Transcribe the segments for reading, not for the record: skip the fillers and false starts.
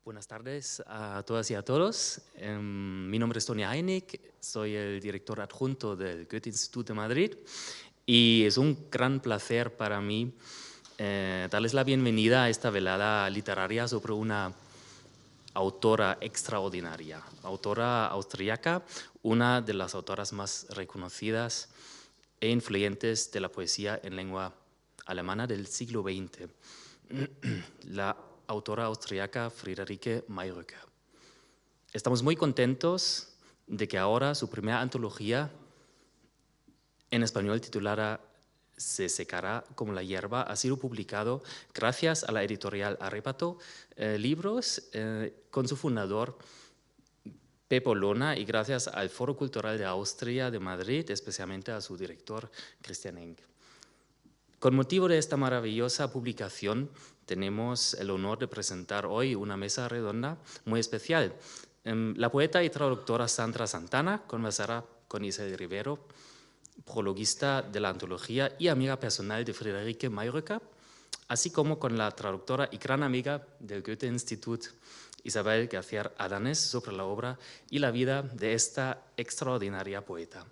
Buenas tardes a todas y a todos. Mi nombre es Tony Heinig, soy el director adjunto del Goethe-Institut de Madrid y es un gran placer para mí darles la bienvenida a esta velada literaria sobre una autora extraordinaria, autora austriaca, una de las autoras más reconocidas e influyentes de la poesía en lengua alemana del siglo XX. La autora austriaca Friederike Mayröcker. Estamos muy contentos de que ahora su primera antología en español titulada Se secará como la hierba ha sido publicado gracias a la editorial Arrebato Libros con su fundador Pepo Lona y gracias al Foro Cultural de Austria de Madrid, especialmente a su director Christian Enck. Con motivo de esta maravillosa publicación, tenemos el honor de presentar hoy una mesa redonda muy especial. La poeta y traductora Sandra Santana conversará con Isel Rivero, prologuista de la antología y amiga personal de Friederike Mayröcker, así como con la traductora y gran amiga del Goethe-Institut, Isabel García Adanes, sobre la obra y la vida de esta extraordinaria poeta.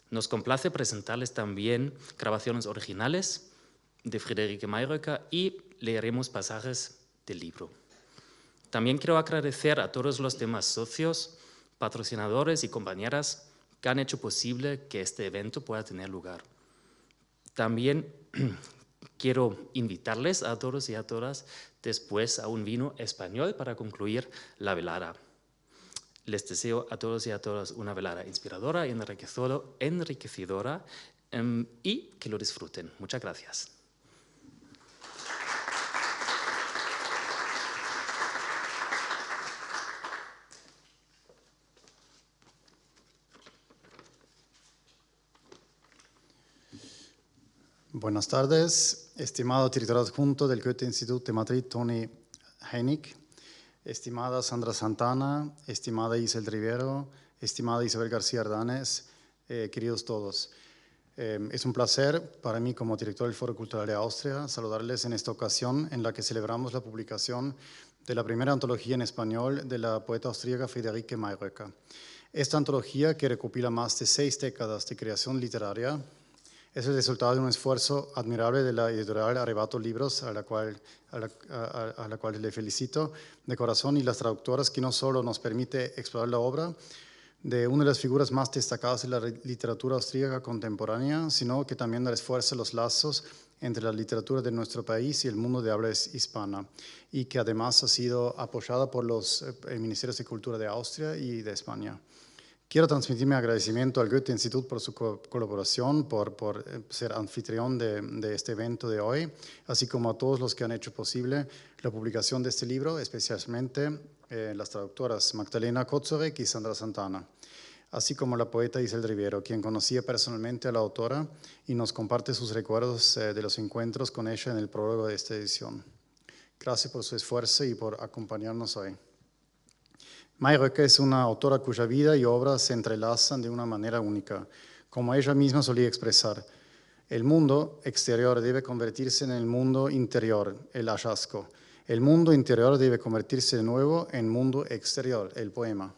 Nos complace presentarles también grabaciones originales de Friederike Mayröcker y leeremos pasajes del libro. También quiero agradecer a todos los demás socios, patrocinadores y compañeras que han hecho posible que este evento pueda tener lugar. También quiero invitarles a todos y a todas después a un vino español para concluir la velada. Les deseo a todos y a todas una velada inspiradora y enriquecedora y que lo disfruten. Muchas gracias. Buenas tardes, estimado director adjunto del Goethe-Institut de Madrid, Tony Heinig, estimada Sandra Santana, estimada Isel Rivero, estimada Isabel García Ardanes, queridos todos. Es un placer para mí como director del Foro Cultural de Austria saludarles en esta ocasión en la que celebramos la publicación de la primera antología en español de la poeta austríaca Friederike Mayröcker. Esta antología, que recopila más de 6 décadas de creación literaria, es el resultado de un esfuerzo admirable de la editorial Arrebato Libros, a la cual le felicito de corazón, y las traductoras, que no solo nos permite explorar la obra de una de las figuras más destacadas de la literatura austríaca contemporánea, sino que también refuerza los lazos entre la literatura de nuestro país y el mundo de habla hispana, y que además ha sido apoyada por los Ministerios de Cultura de Austria y de España. Quiero transmitir mi agradecimiento al Goethe-Institut por su colaboración, por ser anfitrión de este evento de hoy, así como a todos los que han hecho posible la publicación de este libro, especialmente las traductoras Magdalena Kozorek y Sandra Santana, así como la poeta Isel Rivero, quien conocía personalmente a la autora y nos comparte sus recuerdos de los encuentros con ella en el prólogo de esta edición. Gracias por su esfuerzo y por acompañarnos hoy. Mayröcker es una autora cuya vida y obra se entrelazan de una manera única. Como ella misma solía expresar, el mundo exterior debe convertirse en el mundo interior, el hallazgo. El mundo interior debe convertirse de nuevo en mundo exterior, el poema.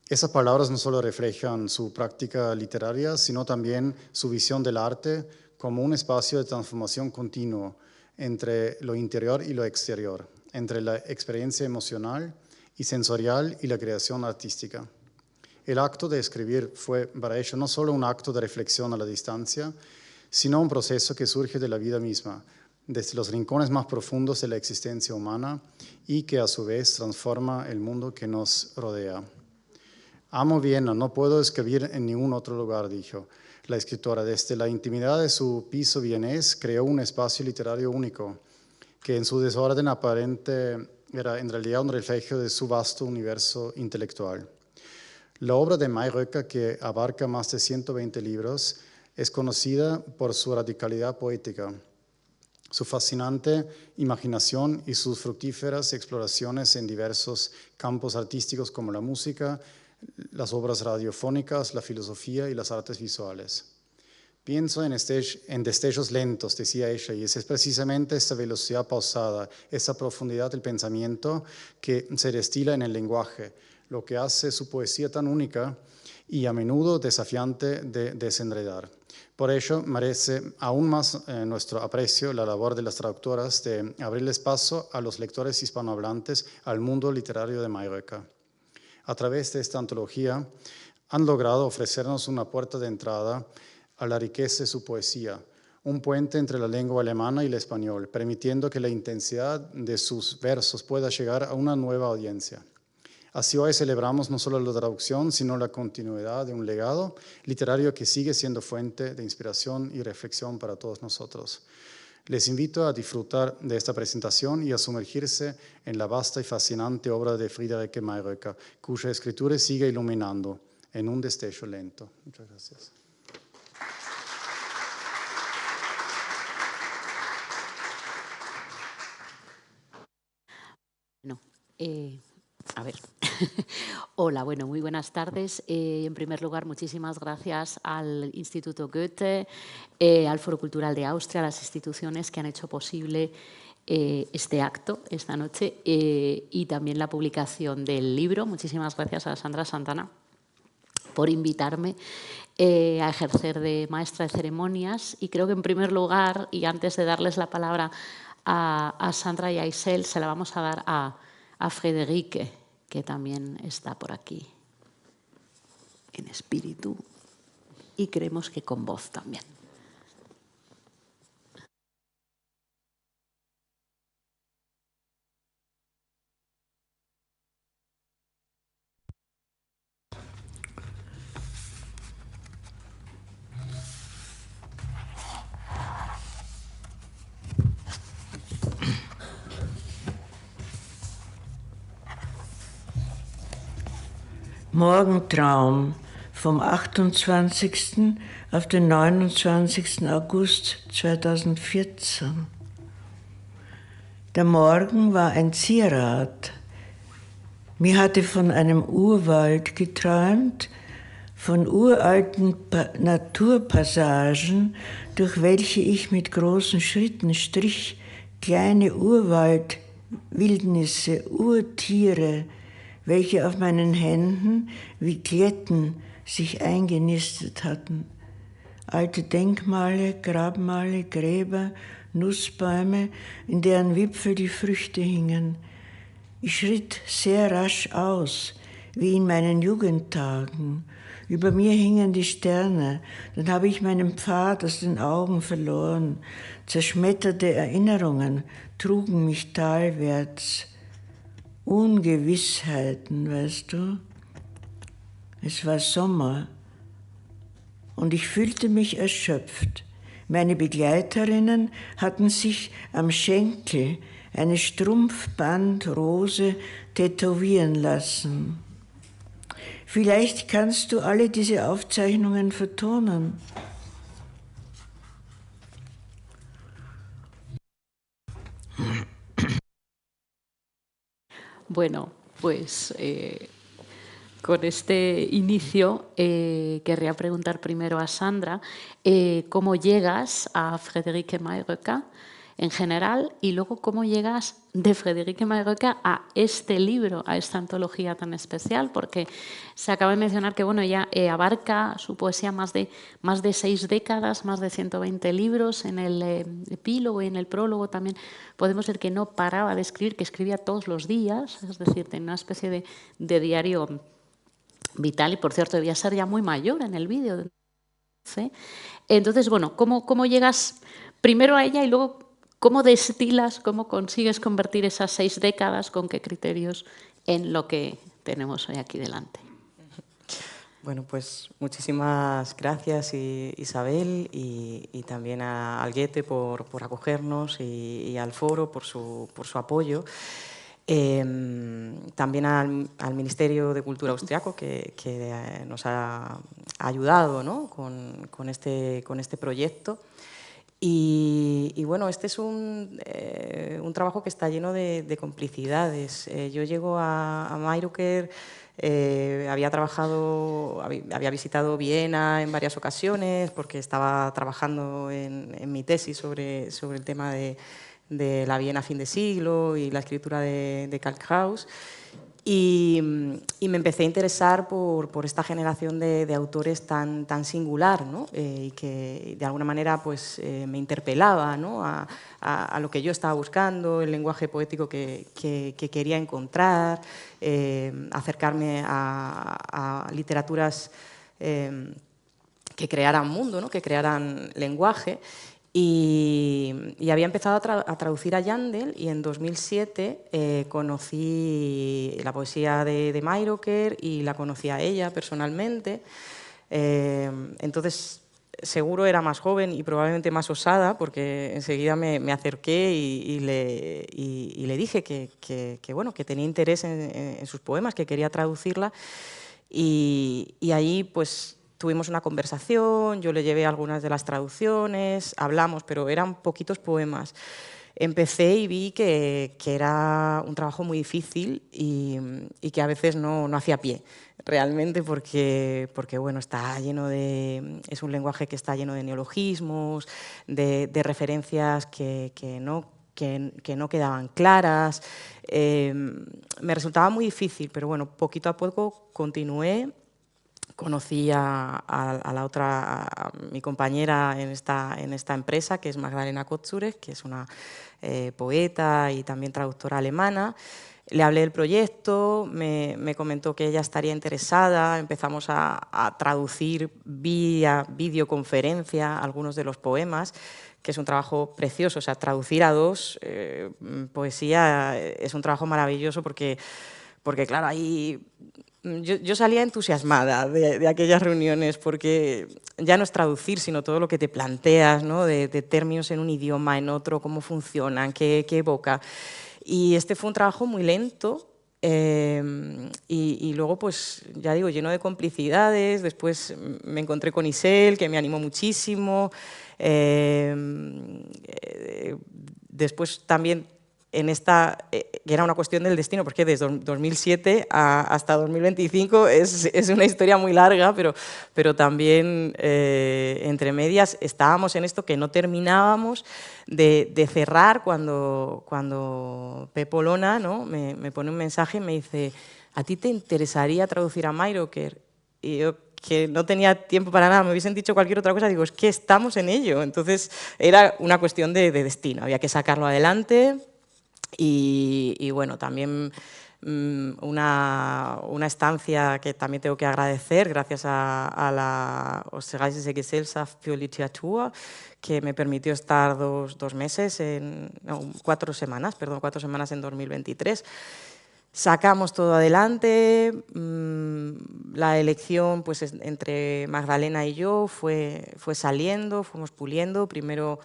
Esas palabras no solo reflejan su práctica literaria, sino también su visión del arte como un espacio de transformación continuo entre lo interior y lo exterior, entre la experiencia emocional y sensorial y la creación artística. El acto de escribir fue para ella no solo un acto de reflexión a la distancia, sino un proceso que surge de la vida misma, desde los rincones más profundos de la existencia humana, y que a su vez transforma el mundo que nos rodea. Amo Viena, no puedo escribir en ningún otro lugar, dijo la escritora. Desde la intimidad de su piso vienés creó un espacio literario único, que en su desorden aparente era en realidad un reflejo de su vasto universo intelectual. La obra de Mayröcker, que abarca más de 120 libros, es conocida por su radicalidad poética, su fascinante imaginación y sus fructíferas exploraciones en diversos campos artísticos como la música, las obras radiofónicas, la filosofía y las artes visuales. Pienso en destellos lentos, decía ella, y es precisamente esta velocidad pausada, esa profundidad del pensamiento que se destila en el lenguaje, lo que hace su poesía tan única y a menudo desafiante de desenredar. Por ello, merece aún más nuestro aprecio la labor de las traductoras de abrirles paso a los lectores hispanohablantes al mundo literario de Mayröcker. A través de esta antología han logrado ofrecernos una puerta de entrada a la riqueza de su poesía, un puente entre la lengua alemana y el español, permitiendo que la intensidad de sus versos pueda llegar a una nueva audiencia. Así hoy celebramos no solo la traducción, sino la continuidad de un legado literario que sigue siendo fuente de inspiración y reflexión para todos nosotros. Les invito a disfrutar de esta presentación y a sumergirse en la vasta y fascinante obra de Friederike Mayröcker, cuya escritura sigue iluminando en un destello lento. Muchas gracias. No, a ver. Hola, bueno, muy buenas tardes. En primer lugar, muchísimas gracias al Instituto Goethe, al Foro Cultural de Austria, a las instituciones que han hecho posible este acto esta noche y también la publicación del libro. Muchísimas gracias a Sandra Santana por invitarme a ejercer de maestra de ceremonias. Y creo que en primer lugar, y antes de darles la palabra a Sandra y a Isel, se la vamos a dar a Friederike, que también está por aquí en espíritu y creemos que con voz también. Morgentraum vom 28. auf den 29. August 2014. Der Morgen war ein Zierat. Mir hatte von einem Urwald geträumt, von uralten Naturpassagen, durch welche ich mit großen Schritten strich, kleine Urwaldwildnisse, Urtiere, welche auf meinen Händen wie Kletten sich eingenistet hatten. Alte Denkmale, Grabmale, Gräber, Nussbäume, in deren Wipfel die Früchte hingen. Ich schritt sehr rasch aus, wie in meinen Jugendtagen. Über mir hingen die Sterne, dann habe ich meinen Pfad aus den Augen verloren. Zerschmetterte Erinnerungen trugen mich talwärts. Ungewissheiten, weißt du? Es war Sommer und ich fühlte mich erschöpft. Meine Begleiterinnen hatten sich am Schenkel eine Strumpfbandrose tätowieren lassen. Vielleicht kannst du alle diese Aufzeichnungen vertonen. Bueno, pues con este inicio querría preguntar primero a Sandra cómo llegas a Friederike Mayröcker en general y luego cómo llegas de Friederike Mayröcker a este libro, a esta antología tan especial, porque se acaba de mencionar que bueno, ella abarca su poesía más de 6 décadas, más de 120 libros. En el epílogo y en el prólogo también podemos ver que no paraba de escribir, que escribía todos los días, es decir, tenía una especie de diario vital y, por cierto, debía ser ya muy mayor en el vídeo. ¿Sí? Entonces, bueno, ¿cómo llegas primero a ella y luego cómo destilas, cómo consigues convertir esas 6 décadas, con qué criterios, en lo que tenemos hoy aquí delante? Bueno, pues muchísimas gracias Isabel y también al Goethe por acogernos y al foro por su apoyo. También al Ministerio de Cultura austriaco que nos ha ayudado, ¿no? con este proyecto. Y bueno, este es un trabajo que está lleno de complicidades. Yo llego a Meirucker, había visitado Viena en varias ocasiones porque estaba trabajando en mi tesis sobre el tema de la Viena a fin de siglo y la escritura de Kalkhaus. Y me empecé a interesar por esta generación de autores tan singular, ¿no? Y que de alguna manera pues, me interpelaba, ¿no? a lo que yo estaba buscando, el lenguaje poético que quería encontrar, acercarme a literaturas que crearan mundo, ¿no? Que crearan lenguaje. Y había empezado a traducir a Yandel y en 2007 conocí la poesía de Meirucker y la conocí a ella personalmente. Entonces, seguro era más joven y probablemente más osada porque enseguida me acerqué y le dije bueno, que tenía interés en sus poemas, que quería traducirla. Y ahí pues tuvimos una conversación, yo le llevé algunas de las traducciones, hablamos, pero eran poquitos poemas. Empecé y vi que era un trabajo muy difícil y que a veces no hacía pie, realmente, porque bueno, es un lenguaje que está lleno de neologismos, de referencias que no quedaban claras. Me resultaba muy difícil, pero bueno, poquito a poco continué. Conocí a mi compañera en esta empresa, que es Magdalena Kotzurek, que es una poeta y también traductora alemana. Le hablé del proyecto, me comentó que ella estaría interesada, empezamos a traducir vía videoconferencia algunos de los poemas, que es un trabajo precioso. O sea, traducir a dos poesía es un trabajo maravilloso porque claro, ahí yo salía entusiasmada de aquellas reuniones porque ya no es traducir, sino todo lo que te planteas, ¿no? de términos en un idioma, en otro, cómo funcionan, qué evoca. Y este fue un trabajo muy lento y luego, pues ya digo, lleno de complicidades. Después me encontré con Isel, que me animó muchísimo. Después también en esta, que era una cuestión del destino, porque desde 2007 hasta 2025 es una historia muy larga, pero también entre medias estábamos en esto que no terminábamos de cerrar cuando Pepo Lona, ¿no? me pone un mensaje y me dice: ¿a ti te interesaría traducir a Meirucker? Y yo, que no tenía tiempo para nada, me hubiesen dicho cualquier otra cosa, digo, es que estamos en ello. Entonces era una cuestión de destino, había que sacarlo adelante. Y bueno, también una estancia que también tengo que agradecer gracias a la Österreichische Gesellschaft für Literatur, que me permitió estar dos meses, 4 semanas en 2023. Sacamos todo adelante, la elección pues, entre Magdalena y yo fue saliendo, fuimos puliendo, primero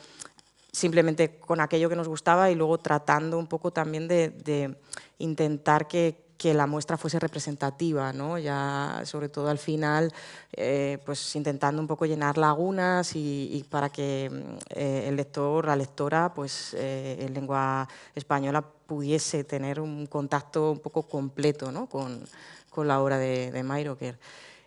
simplemente con aquello que nos gustaba y luego tratando un poco también de intentar que la muestra fuese representativa, ¿no? Ya sobre todo al final, pues intentando un poco llenar lagunas y para que el lector, la lectora, pues en lengua española pudiese tener un contacto un poco completo, ¿no? con la obra de Meirucker.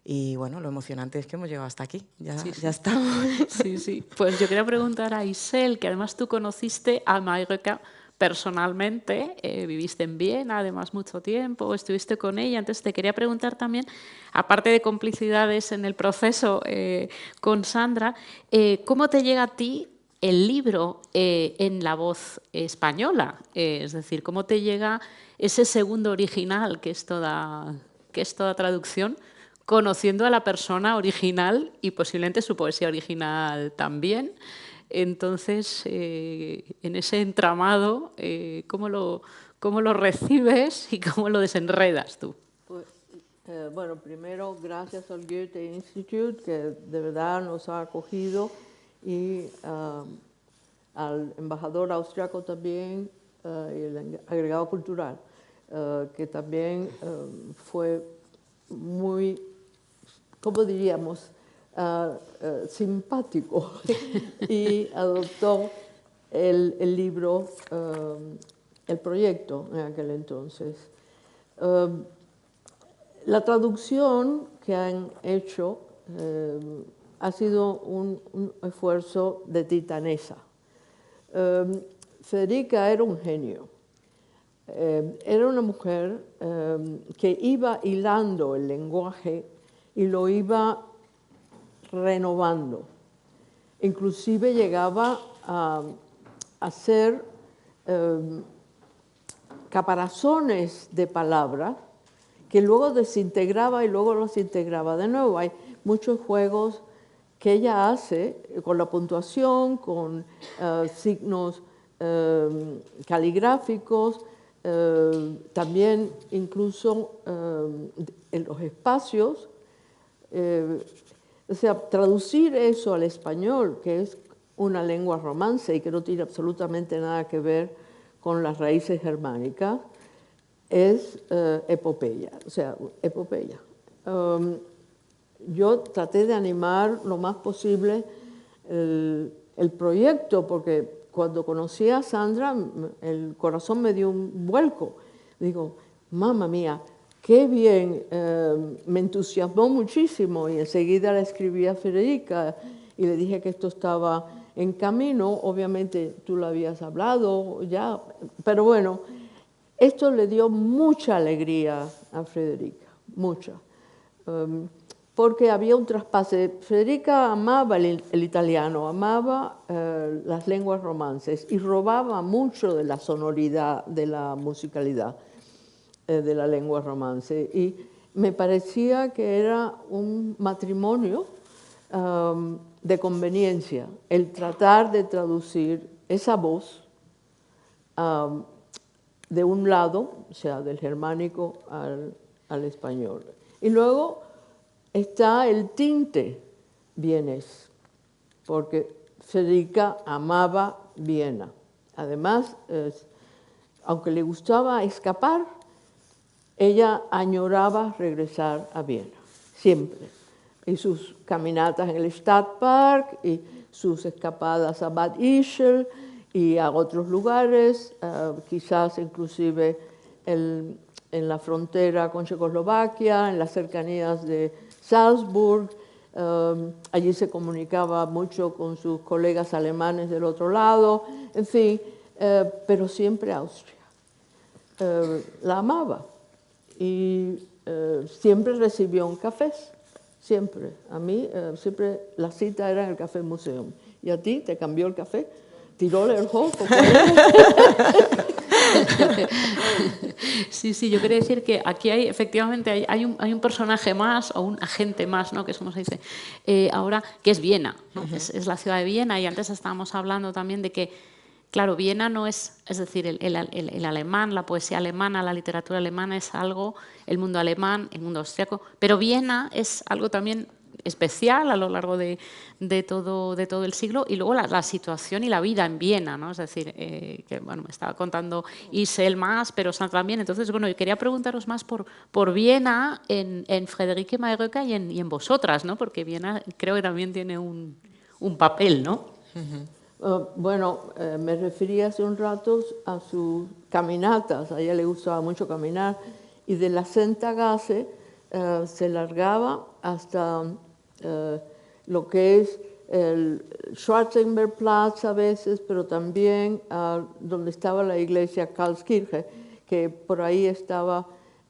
Y bueno, lo emocionante es que hemos llegado hasta aquí, ya estamos. Sí, sí. Pues yo quería preguntar a Isel, que además tú conociste a Meirucker personalmente, viviste en Viena además mucho tiempo, estuviste con ella, entonces te quería preguntar también, aparte de complicidades en el proceso con Sandra, ¿cómo te llega a ti el libro en la voz española? Es decir, ¿cómo te llega ese segundo original, que es toda traducción, conociendo a la persona original y posiblemente su poesía original también? Entonces, en ese entramado, ¿cómo lo recibes y cómo lo desenredas tú? Pues, bueno, primero, gracias al Goethe Institute, que de verdad nos ha acogido, y al embajador austriaco también, y el agregado cultural, que también fue muy, ¿cómo diríamos?, simpático y adoptó el libro, el proyecto en aquel entonces. La traducción que han hecho ha sido un esfuerzo de titanesa. Federica era un genio. Era una mujer que iba hilando el lenguaje y lo iba renovando. Inclusive llegaba a hacer caparazones de palabras que luego desintegraba y luego los integraba de nuevo. Hay muchos juegos que ella hace con la puntuación, con signos caligráficos, también incluso en los espacios. O sea, traducir eso al español, que es una lengua romance y que no tiene absolutamente nada que ver con las raíces germánicas, es epopeya, o sea, epopeya. Yo traté de animar lo más posible el proyecto, porque cuando conocí a Sandra, el corazón me dio un vuelco. Digo, mamma mía, qué bien, me entusiasmó muchísimo y enseguida le escribí a Federica y le dije que esto estaba en camino. Obviamente tú lo habías hablado ya, pero bueno, esto le dio mucha alegría a Federica, mucha, porque había un traspase. Federica amaba el italiano, amaba las lenguas romances y robaba mucho de la sonoridad, de la musicalidad de la lengua romance. Y me parecía que era un matrimonio de conveniencia, el tratar de traducir esa voz de un lado, o sea, del germánico al español. Y luego está el tinte vienés, porque Federica amaba Viena. Además, aunque le gustaba escapar, ella añoraba regresar a Viena, siempre. Y sus caminatas en el Stadtpark y sus escapadas a Bad Ischl y a otros lugares, quizás inclusive en la frontera con Checoslovaquia, en las cercanías de Salzburg. Allí se comunicaba mucho con sus colegas alemanes del otro lado, en fin, pero siempre Austria. La amaba y siempre recibió un café, siempre. A mí siempre la cita era en el Café Museum. ¿Y a ti te cambió el café? ¿Tiroler Hof? Sí, sí, yo quería decir que aquí hay, efectivamente, hay un personaje más, o un agente más, ¿no?, que es como se dice ahora, que es Viena, ¿no? Es la ciudad de Viena, y antes estábamos hablando también de que, claro, Viena no es decir, el alemán, la poesía alemana, la literatura alemana es algo, el mundo alemán, el mundo austriaco, pero Viena es algo también especial a lo largo de todo el siglo, y luego la situación y la vida en Viena, ¿no? Es decir, que bueno, me estaba contando Isel más, pero Sandra también. Entonces, bueno, yo quería preguntaros más por Viena en Friederike Mayröcker y en vosotras, ¿no? Porque Viena creo que también tiene un papel, ¿no? Bueno, me refería hace un rato a sus caminatas. A ella le gustaba mucho caminar, y de la Senta-Gasse se largaba hasta lo que es el Schwarzenbergplatz a veces, pero también donde estaba la iglesia Karlskirche, que por ahí estaba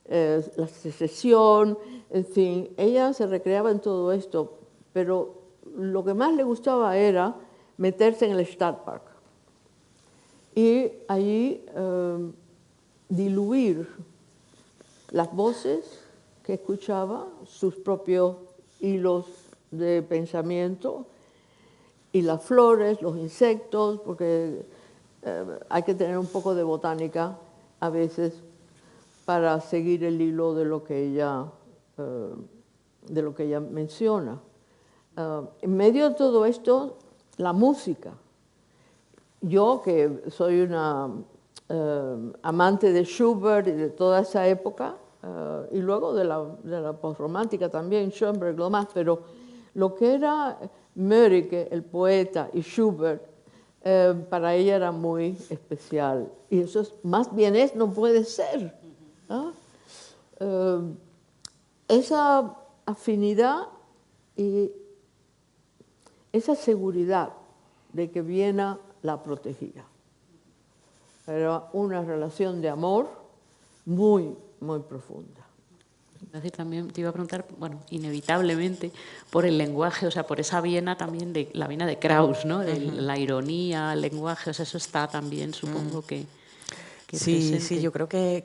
la Secesión, en fin, ella se recreaba en todo esto, pero lo que más le gustaba era meterse en el Stadtpark y allí diluir las voces que escuchaba, sus propios hilos de pensamiento, y las flores, los insectos, porque hay que tener un poco de botánica a veces para seguir el hilo de lo que ella menciona. En medio de todo esto, la música. Yo, que soy una amante de Schubert y de toda esa época, y luego de la posromántica también, Schoenberg, lo más, pero Lo que era Mörike, el poeta, y Schubert, para ella era muy especial. Y eso es, más bien no puede ser, ¿no? Esa afinidad y esa seguridad de que Viena la protegía. Era una relación de amor muy, muy profunda. También te iba a preguntar, bueno, inevitablemente por el lenguaje, o sea, por esa Viena también, de la Viena de Krauss, ¿no? De la ironía, el lenguaje, o sea, eso está también, supongo que sí, presente. sí, yo creo que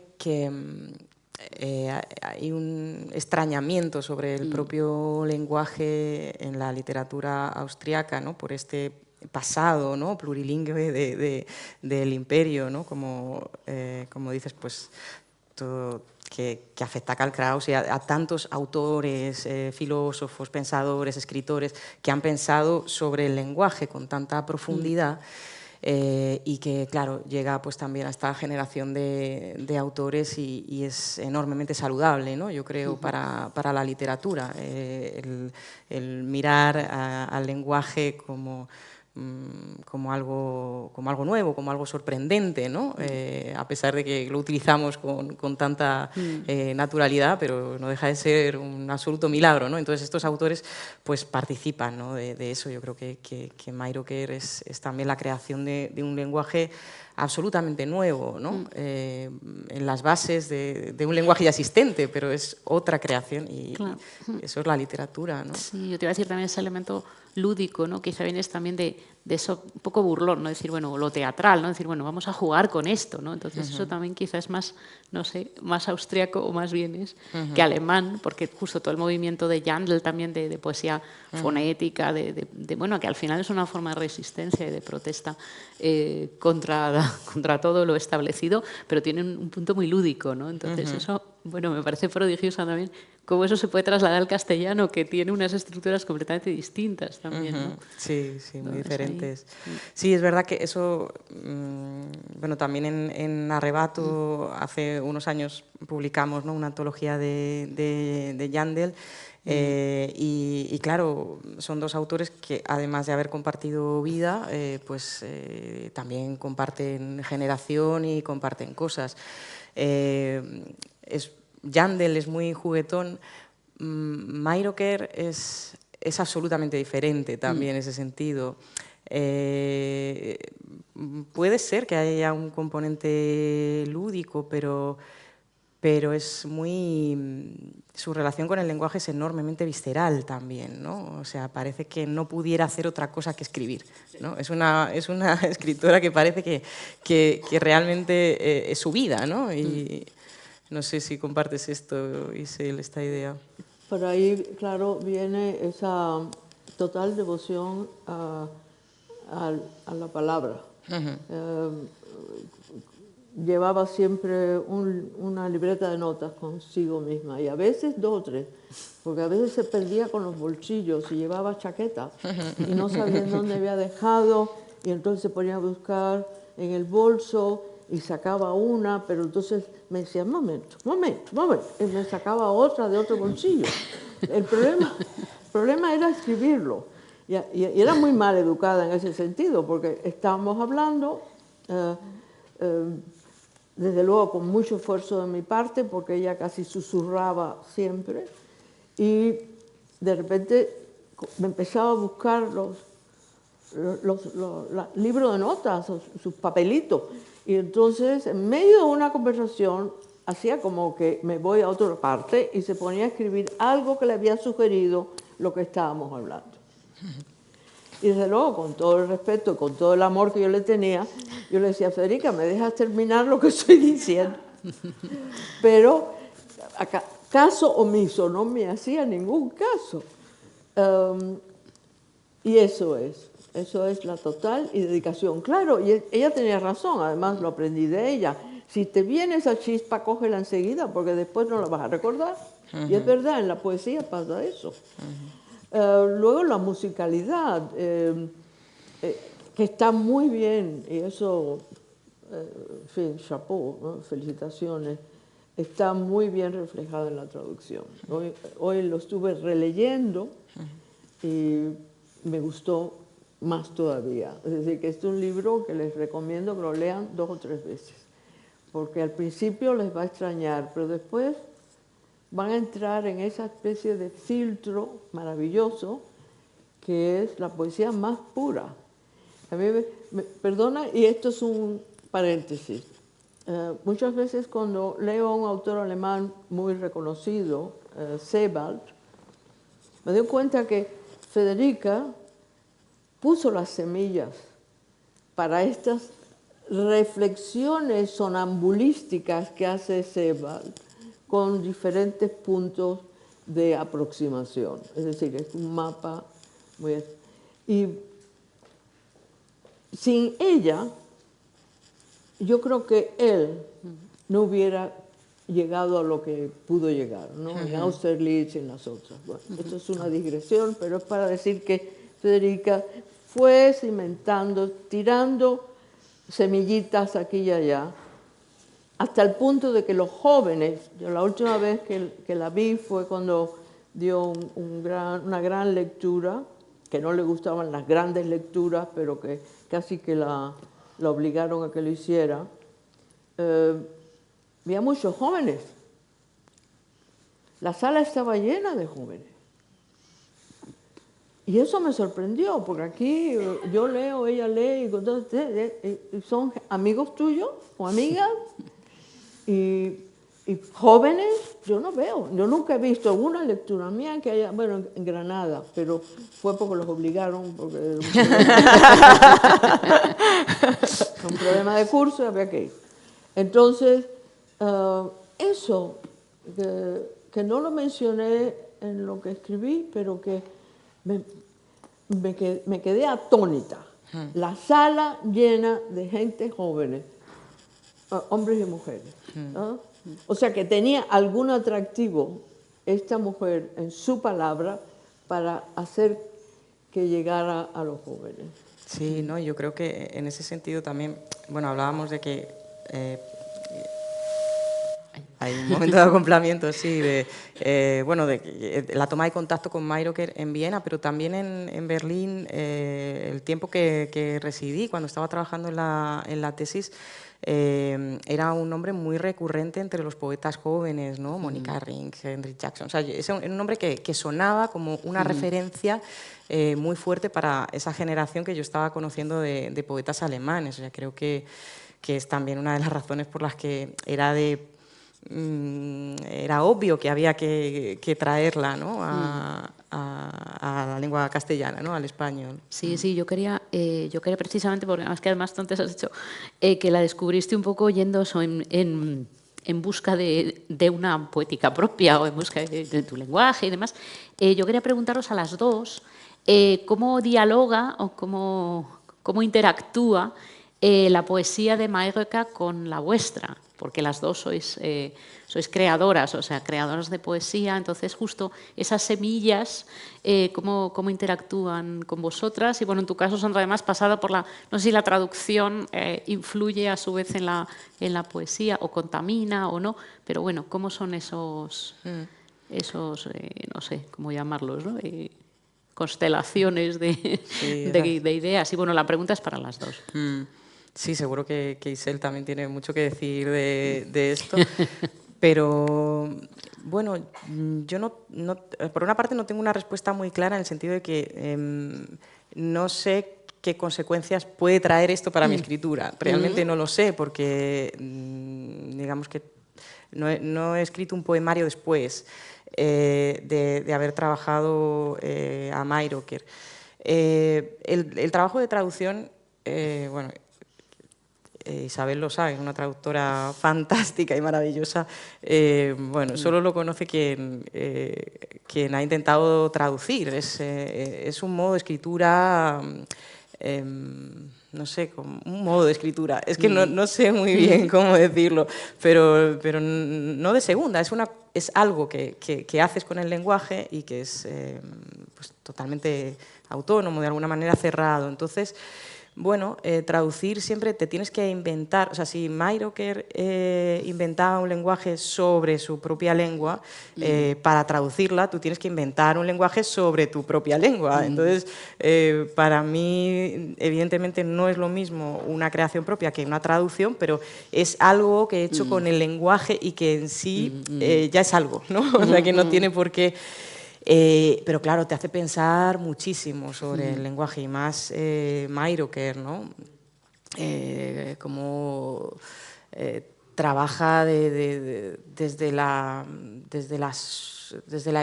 hay un extrañamiento sobre el propio lenguaje en la literatura austriaca, ¿no? Por este pasado, ¿no? Plurilingüe del imperio, ¿no? Como dices, pues todo que afecta a Karl Kraus y a tantos autores, filósofos, pensadores, escritores que han pensado sobre el lenguaje con tanta profundidad. Y que, claro, llega pues también a esta generación de autores y es enormemente saludable, ¿no? Yo creo, para la literatura, el mirar al lenguaje como algo nuevo, como algo sorprendente, ¿no? A pesar de que lo utilizamos con tanta naturalidad, pero no deja de ser un absoluto milagro, ¿no? Entonces estos autores pues participan, ¿no? de eso. Yo creo que Meiroker es también la creación de un lenguaje absolutamente nuevo, ¿no? En las bases de un lenguaje ya existente, pero es otra creación y eso es la literatura, ¿no? Sí, yo te iba a decir también ese elemento lúdico, ¿no? Quizá viene también de eso un poco burlón, ¿no? Decir, bueno, lo teatral, ¿no? Decir, bueno, vamos a jugar con esto, ¿no? Entonces eso también quizá es más, no sé, más austriaco o más bien que alemán, porque justo todo el movimiento de Jandl también de poesía fonética, bueno, que al final es una forma de resistencia y de protesta contra todo lo establecido, pero tiene un punto muy lúdico, ¿no? Entonces eso, bueno, me parece prodigioso también cómo eso se puede trasladar al castellano, que tiene unas estructuras completamente distintas también, ¿no? Sí, sí, muy diferentes. Sí, es verdad que eso, bueno, también en Arrebato hace unos años publicamos, ¿no? Una antología de Jandl y claro, son dos autores que además de haber compartido vida, pues también comparten generación y comparten cosas. Jandl es muy juguetón, Meiroker es absolutamente diferente también en ese sentido. Puede ser que haya un componente lúdico, pero es muy... Su relación con el lenguaje es enormemente visceral también, ¿no? O sea, parece que no pudiera hacer otra cosa que escribir, ¿no? Es una escritora que parece que realmente es su vida, ¿no? Y no sé si compartes esto, Isel, esta idea. Por ahí, claro, viene esa total devoción a la palabra. Llevaba siempre una libreta de notas consigo misma, y a veces 2 o 3, porque a veces se perdía con los bolsillos y llevaba chaqueta y no sabía dónde había dejado, y entonces se ponía a buscar en el bolso y sacaba una, pero entonces me decía, momento, y me sacaba otra de otro bolsillo. El problema era escribirlo, y era muy mal educada en ese sentido, porque estábamos hablando, desde luego con mucho esfuerzo de mi parte, porque ella casi susurraba siempre, y de repente me empezaba a buscar los libros de notas, sus papelitos, y entonces en medio de una conversación hacía como que me voy a otra parte y se ponía a escribir algo que le había sugerido lo que estábamos hablando. Y desde luego, con todo el respeto, con todo el amor que yo le tenía, yo le decía, Federica, ¿me dejas terminar lo que estoy diciendo? Pero caso omiso, no me hacía ningún caso. Y eso es la total y dedicación. Claro, y ella tenía razón, además lo aprendí de ella. Si te viene esa chispa, cógela enseguida, porque después no la vas a recordar. Y es verdad, en la poesía pasa eso. Luego la musicalidad, que está muy bien, y eso, en fin, chapeau, ¿no? Felicitaciones, está muy bien reflejado en la traducción. Hoy lo estuve releyendo y me gustó más todavía. Es decir, que este es un libro que les recomiendo que lo lean 2 o 3 veces, porque al principio les va a extrañar, pero después van a entrar en esa especie de filtro maravilloso que es la poesía más pura. A mí perdona, y esto es un paréntesis. Muchas veces cuando leo a un autor alemán muy reconocido, Sebald, me doy cuenta que Federica puso las semillas para estas reflexiones sonambulísticas que hace Sebald con diferentes puntos de aproximación. Es decir, es un mapa muy... Y sin ella, yo creo que él no hubiera llegado a lo que pudo llegar, ¿no? En Austerlitz y en las otras. Bueno, esto es una digresión, pero es para decir que Federica fue cimentando, tirando semillitas aquí y allá, hasta el punto de que los jóvenes, yo la última vez que la vi fue cuando dio una gran lectura, que no le gustaban las grandes lecturas, pero que casi que la obligaron a que lo hiciera. Había muchos jóvenes. La sala estaba llena de jóvenes. Y eso me sorprendió, porque aquí yo leo, ella lee, y son amigos tuyos o amigas, y jóvenes yo no veo. Yo nunca he visto alguna lectura mía que haya, bueno, en Granada, pero fue porque los obligaron, porque era un problema de curso y había que ir. Entonces, eso, que no lo mencioné en lo que escribí, pero que me quedé atónita. La sala llena de gente jóvenes, hombres y mujeres. ¿No? O sea que tenía algún atractivo esta mujer en su palabra para hacer que llegara a los jóvenes. Sí, no, yo creo que en ese sentido también, bueno, hablábamos de que hay un momento de acoplamiento, sí, de la toma de contacto con Mayrhofer en Viena, pero también en Berlín, el tiempo que residí, cuando estaba trabajando en la tesis, era un nombre muy recurrente entre los poetas jóvenes, ¿no? Monica Ring, Henry Jackson. O sea, es un nombre que sonaba como una referencia muy fuerte para esa generación que yo estaba conociendo de poetas alemanes. O sea, creo que es también una de las razones por las que era obvio que había que traerla, ¿no? a la lengua castellana, ¿no? Al español. Sí, sí, yo quería precisamente, porque además tú antes has dicho que la descubriste un poco yendo en busca de una poética propia o en busca de tu lenguaje y demás. Yo quería preguntaros a las dos cómo dialoga o cómo interactúa la poesía de Mayrhofer con la vuestra, porque las dos sois creadoras, o sea, creadoras de poesía, entonces justo esas semillas, cómo interactúan con vosotras, y bueno, en tu caso, Sandra, además pasada por no sé si la traducción influye a su vez en la poesía, o contamina o no, pero bueno, ¿cómo son esos no sé cómo llamarlos, ¿no? Constelaciones de ideas? Y bueno, la pregunta es para las dos. Sí, seguro que Isel también tiene mucho que decir de esto, pero bueno, yo por una parte no tengo una respuesta muy clara en el sentido de que no sé qué consecuencias puede traer esto para mi escritura. Realmente no lo sé, porque digamos que no he escrito un poemario después de haber trabajado a Mayrhofer. El trabajo de traducción, bueno, Isabel lo sabe, es una traductora fantástica y maravillosa. Bueno, solo lo conoce quien ha intentado traducir. Es un modo de escritura, no sé, un modo de escritura. Es que no sé muy bien cómo decirlo, pero no de segunda. Es algo que haces con el lenguaje y que es pues, totalmente autónomo, de alguna manera cerrado. Entonces, bueno, traducir siempre te tienes que inventar, o sea, si Mayrhoker inventaba un lenguaje sobre su propia lengua, para traducirla tú tienes que inventar un lenguaje sobre tu propia lengua. Entonces, para mí, evidentemente, no es lo mismo una creación propia que una traducción, pero es algo que he hecho con el lenguaje y que en sí ya es algo, ¿no? O sea, que no tiene por qué... pero claro, te hace pensar muchísimo sobre el lenguaje y más Mayrhoker, ¿no? Cómo trabaja desde la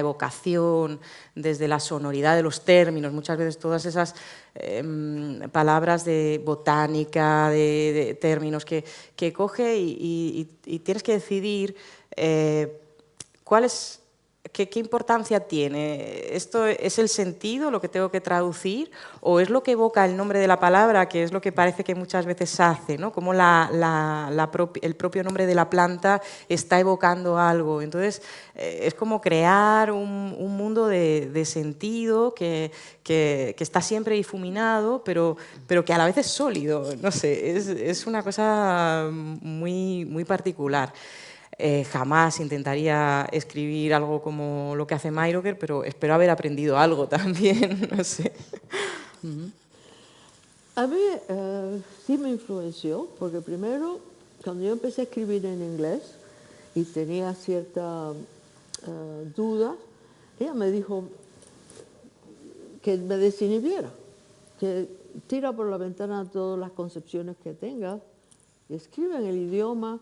evocación, desde la sonoridad de los términos, muchas veces todas esas palabras de botánica, de términos que coge y tienes que decidir cuál es... ¿Qué importancia tiene? ¿Esto es el sentido, lo que tengo que traducir, o es lo que evoca el nombre de la palabra, que es lo que parece que muchas veces hace, ¿no? Como el propio nombre de la planta está evocando algo? Entonces, es como crear un mundo de sentido que está siempre difuminado, pero que a la vez es sólido. No sé, es una cosa muy, muy particular. Jamás intentaría escribir algo como lo que hace Mayrhoker, pero espero haber aprendido algo también, no sé. A mí sí me influenció, porque primero, cuando yo empecé a escribir en inglés y tenía cierta duda, ella me dijo que me desinhibiera, que tira por la ventana todas las concepciones que tengas y escribe en el idioma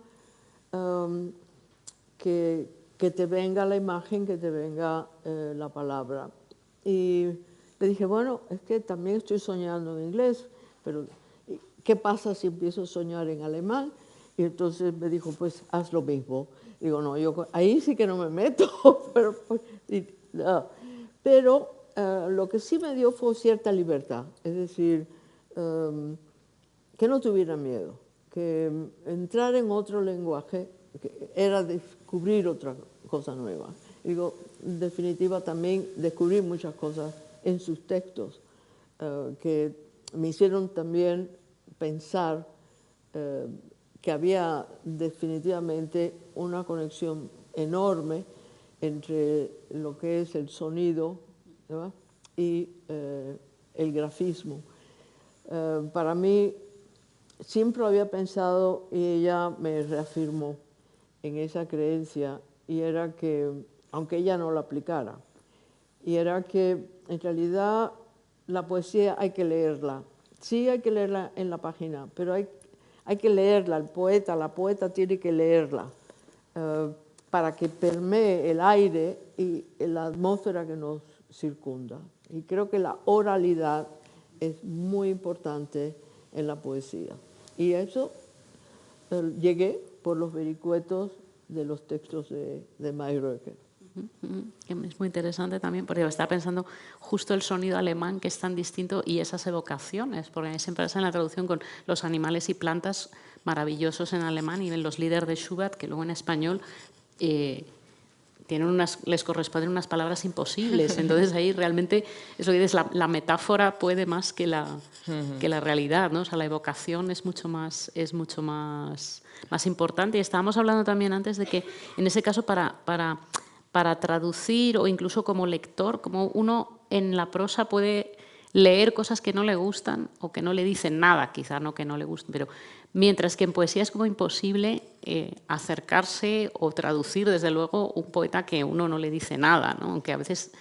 que te venga la imagen, que te venga la palabra. Y le dije, bueno, es que también estoy soñando en inglés, pero ¿qué pasa si empiezo a soñar en alemán? Y entonces me dijo, pues haz lo mismo. Digo, no, yo ahí sí que no me meto, pero lo que sí me dio fue cierta libertad, es decir, que no tuviera miedo, que entrar en otro lenguaje que era descubrir otra cosa nueva. Digo, en definitiva también descubrí muchas cosas en sus textos que me hicieron también pensar que había definitivamente una conexión enorme entre lo que es el sonido, ¿verdad?, y el grafismo. Para mí siempre había pensado, y ella me reafirmó en esa creencia, y era que, aunque ella no la aplicara, y era que en realidad la poesía hay que leerla. Sí hay que leerla en la página, pero hay que leerla, la poeta tiene que leerla para que permee el aire y la atmósfera que nos circunda. Y creo que la oralidad es muy importante en la poesía. Y a eso llegué por los vericuetos de los textos de Mayrhoker. Es muy interesante también, porque estaba pensando justo el sonido alemán, que es tan distinto, y esas evocaciones, porque siempre pasa en la traducción con los animales y plantas maravillosos en alemán, y en los líderes de Schubert, que luego en español les corresponden unas palabras imposibles. Entonces ahí realmente, eso que dices, la metáfora puede más que la realidad, ¿no? O sea, la evocación es mucho más importante. Y estábamos hablando también antes de que en ese caso para traducir, o incluso como lector, como uno en la prosa puede leer cosas que no le gustan o que no le dicen nada, quizá no que no le gusten, pero mientras que en poesía es como imposible acercarse o traducir, desde luego, un poeta que uno no le dice nada, ¿no? Aunque a veces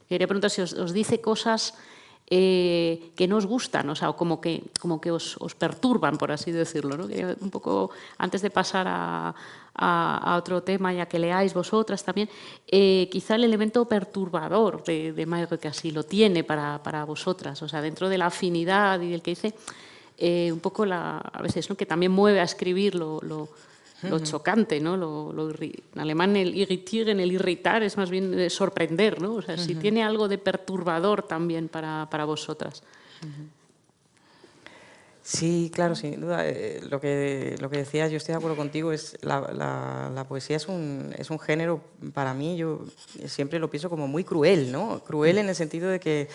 quería preguntar si os dice cosas que no os gustan, o sea, como que os perturban, por así decirlo, ¿no? Un poco, antes de pasar a otro tema, ya que leáis vosotras también, quizá el elemento perturbador de Mayrhoker, que así lo tiene para vosotras, o sea, dentro de la afinidad y del que dice, un poco a veces, ¿no?, que también mueve a escribir lo chocante, ¿no? En alemán el irritieren, el irritar, es más bien de sorprender, ¿no? O sea, si tiene algo de perturbador también para vosotras. Sí, claro, sin duda. Lo que decías, yo estoy de acuerdo contigo, es la poesía es un género, para mí, yo siempre lo pienso como muy cruel, ¿no? Cruel en el sentido de que,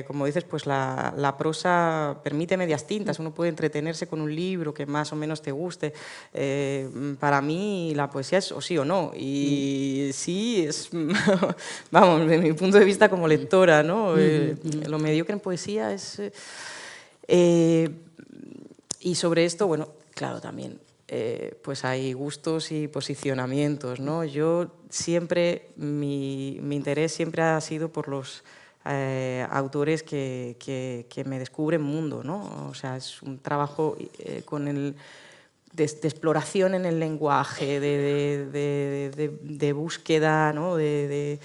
como dices, pues la prosa permite medias tintas, uno puede entretenerse con un libro que más o menos te guste. Para mí la poesía es o sí o no, y sí es, vamos, desde mi punto de vista como lectora, ¿no? Lo mediocre en poesía es... y sobre esto, bueno, claro, también pues hay gustos y posicionamientos, ¿no? Yo siempre, mi interés siempre ha sido por los autores que me descubren mundo, ¿no? O sea, es un trabajo con el... De exploración en el lenguaje, de búsqueda, ¿no? de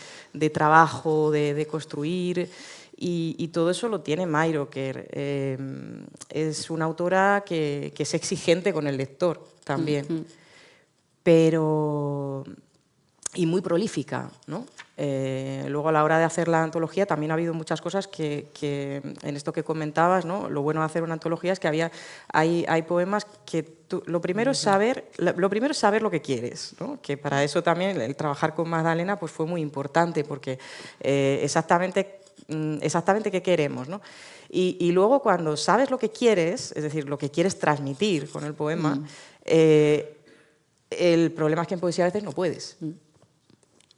trabajo, de construir, y todo eso lo tiene Meiroker. Es una autora que es exigente con el lector también, pero... y muy prolífica, ¿no? Luego a la hora de hacer la antología también ha habido muchas cosas que en esto que comentabas, ¿no? Lo bueno de hacer una antología es que hay poemas que lo primero es saber lo que quieres, ¿no? Que para eso también el trabajar con Magdalena pues fue muy importante, porque exactamente qué queremos, ¿no? Y luego cuando sabes lo que quieres, es decir, lo que quieres transmitir con el poema, el problema es que en poesía a veces no puedes.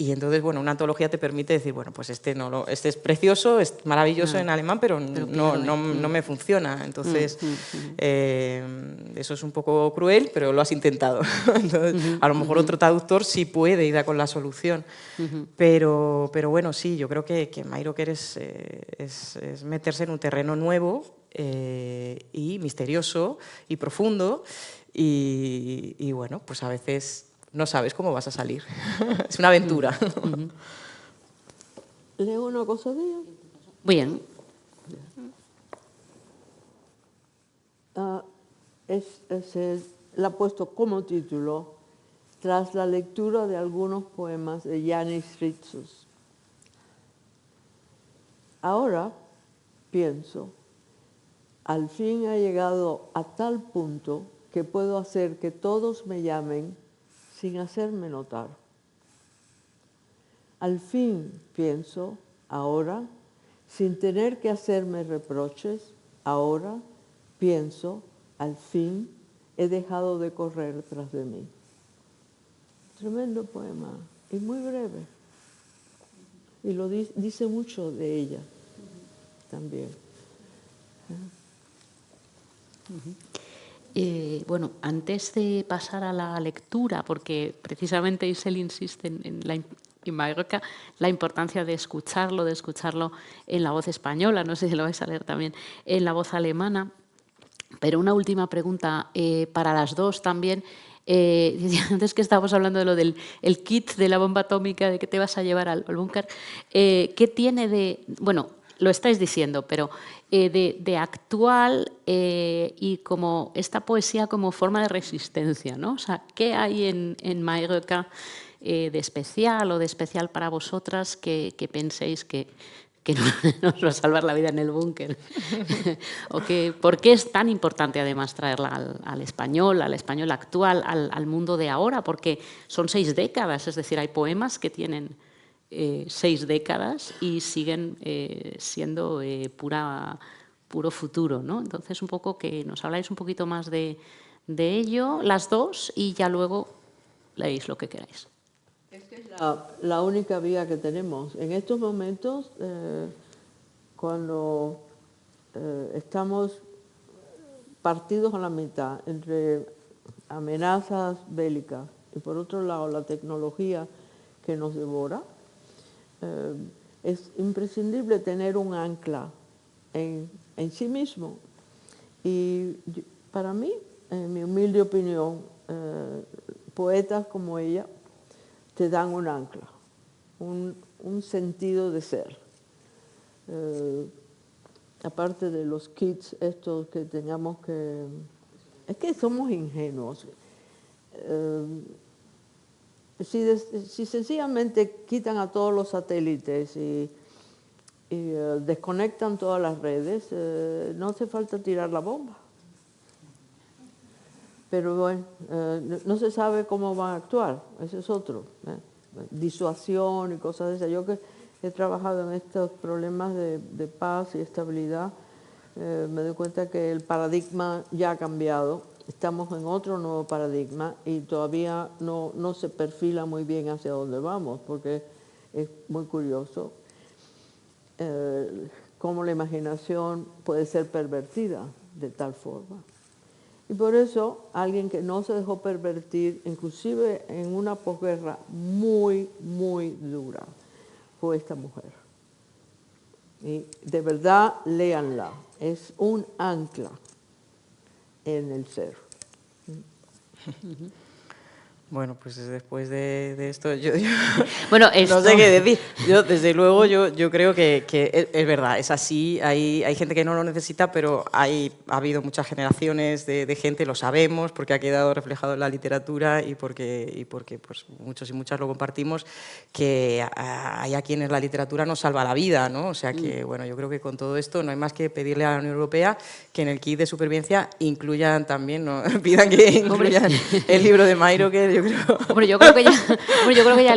Y entonces, bueno, una antología te permite decir, bueno, pues este es precioso, es maravilloso en alemán, pero no me funciona. Entonces, eso es un poco cruel, pero lo has intentado. Entonces, a lo mejor otro traductor sí puede y da con la solución. Pero bueno, sí, yo creo que Meiroker es meterse en un terreno nuevo y misterioso y profundo. Y bueno, pues a veces... no sabes cómo vas a salir. Es una aventura. ¿Leo una cosa de ella? Bien. La ha puesto como título tras la lectura de algunos poemas de Yanis Ritsos. Ahora pienso, al fin ha llegado a tal punto que puedo hacer que todos me llamen sin hacerme notar. Al fin, pienso, ahora, sin tener que hacerme reproches, ahora, pienso, al fin, he dejado de correr tras de mí. Tremendo poema, y muy breve. Y lo dice mucho de ella también. Bueno, antes de pasar a la lectura, porque precisamente Isel insiste en Meiroker, la importancia de escucharlo en la voz española, no sé si lo vais a leer también, en la voz alemana. Pero una última pregunta para las dos también. Antes que estábamos hablando de lo del kit de la bomba atómica, de que te vas a llevar al búnker, ¿qué tiene de...? Bueno, lo estáis diciendo, pero de actual y como esta poesía como forma de resistencia, ¿no? O sea, ¿qué hay en Meiroker de especial o de especial para vosotras que penséis que nos va a salvar la vida en el búnker? ¿O por qué es tan importante además traerla al español actual, al mundo de ahora? Porque son 6 décadas, es decir, hay poemas que tienen 6 décadas y siguen siendo puro futuro, ¿no? Entonces, un poco que nos habláis un poquito más de ello, las dos, y ya luego leéis lo que queráis. Es que es la única vía que tenemos. En estos momentos, cuando estamos partidos a la mitad entre amenazas bélicas y por otro lado la tecnología que nos devora, es imprescindible tener un ancla en sí mismo. Y para mí, en mi humilde opinión, poetas como ella te dan un ancla, un sentido de ser. Aparte de los kits estos que tengamos que... Es que somos ingenuos. Si sencillamente quitan a todos los satélites y desconectan todas las redes, no hace falta tirar la bomba. pero bueno, no se sabe cómo van a actuar, ese es otro. Disuasión y cosas de esas. Yo que he trabajado en estos problemas de paz y estabilidad, me doy cuenta que el paradigma ya ha cambiado. Estamos en otro nuevo paradigma y todavía no se perfila muy bien hacia dónde vamos, porque es muy curioso cómo la imaginación puede ser pervertida de tal forma. Y por eso, alguien que no se dejó pervertir, inclusive en una posguerra muy, muy dura, fue esta mujer. Y de verdad, léanla. Es un ancla en el ser. Bueno, pues después de esto yo Bueno, esto... no sé qué decir. Yo, desde luego, yo creo que es verdad, es así. Hay gente que no lo necesita, pero ha habido muchas generaciones de gente, lo sabemos, porque ha quedado reflejado en la literatura y porque pues, muchos y muchas lo compartimos, que hay a quienes la literatura nos salva la vida, ¿no? O sea que, bueno, yo creo que con todo esto no hay más que pedirle a la Unión Europea que en el kit de supervivencia incluyan también, ¿no? Pidan que incluyan el libro de Mayro, que Hombre, yo creo que ya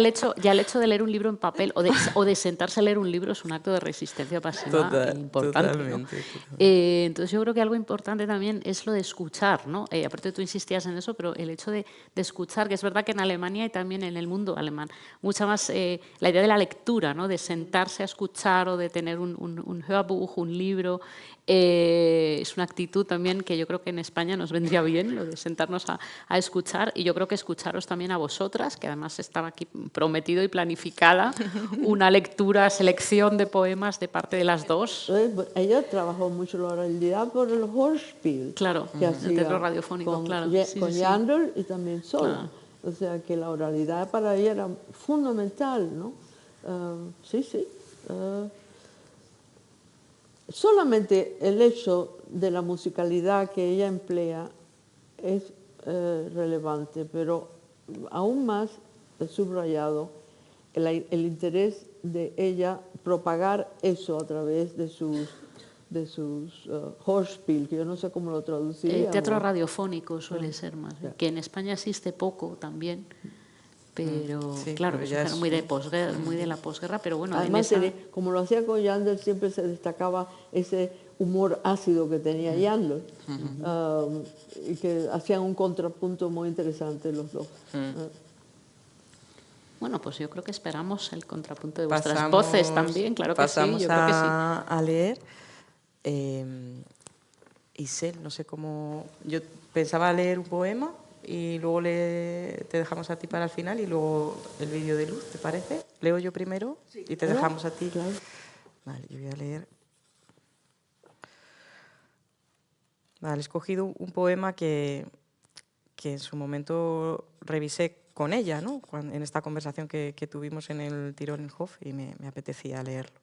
el hecho de leer un libro en papel o de sentarse a leer un libro es un acto de resistencia pasiva importante, ¿no? Totalmente. Entonces yo creo que algo importante también es lo de escuchar, ¿no? Aparte tú insistías en eso, pero el hecho de escuchar, que es verdad que en Alemania y también en el mundo alemán, mucha más la idea de la lectura, ¿no? De sentarse a escuchar o de tener un Hörbuch, un libro, es una actitud también que yo creo que en España nos vendría bien, lo de sentarnos a escuchar, y yo creo que escucharos también a vosotras, que además estaba aquí prometido y planificada una lectura, selección de poemas de parte de las dos. Ella trabajó mucho la oralidad por el Hörspiel. Claro, que el hacía teatro radiofónico, con, claro. Con Jandl y también sola. Claro. O sea que la oralidad para ella era fundamental, ¿no? Sí. Solamente el hecho de la musicalidad que ella emplea es relevante, pero aún más subrayado el interés de ella propagar eso a través de sus Hörspiel, que yo no sé cómo lo traduciría. Teatro radiofónico suele ser más, que en España existe poco también, pero sí, claro, pero eso es muy de posguerra, muy de la posguerra, pero bueno, además, como lo hacía con Jandl, siempre se destacaba ese humor ácido que tenía Jandl, y que hacían un contrapunto muy interesante los dos. Bueno, pues yo creo que esperamos el contrapunto de vuestras voces también, claro que sí, yo creo que sí. A leer. Isel, no sé cómo... Yo pensaba leer un poema y luego te dejamos a ti para el final y luego el vídeo de Luz, ¿te parece? Leo yo primero y te dejamos a ti. Claro. Vale, yo voy a leer. Vale, he escogido un poema que en su momento revisé con ella, ¿no? En esta conversación que tuvimos en el Tirolenhof, y me apetecía leerlo.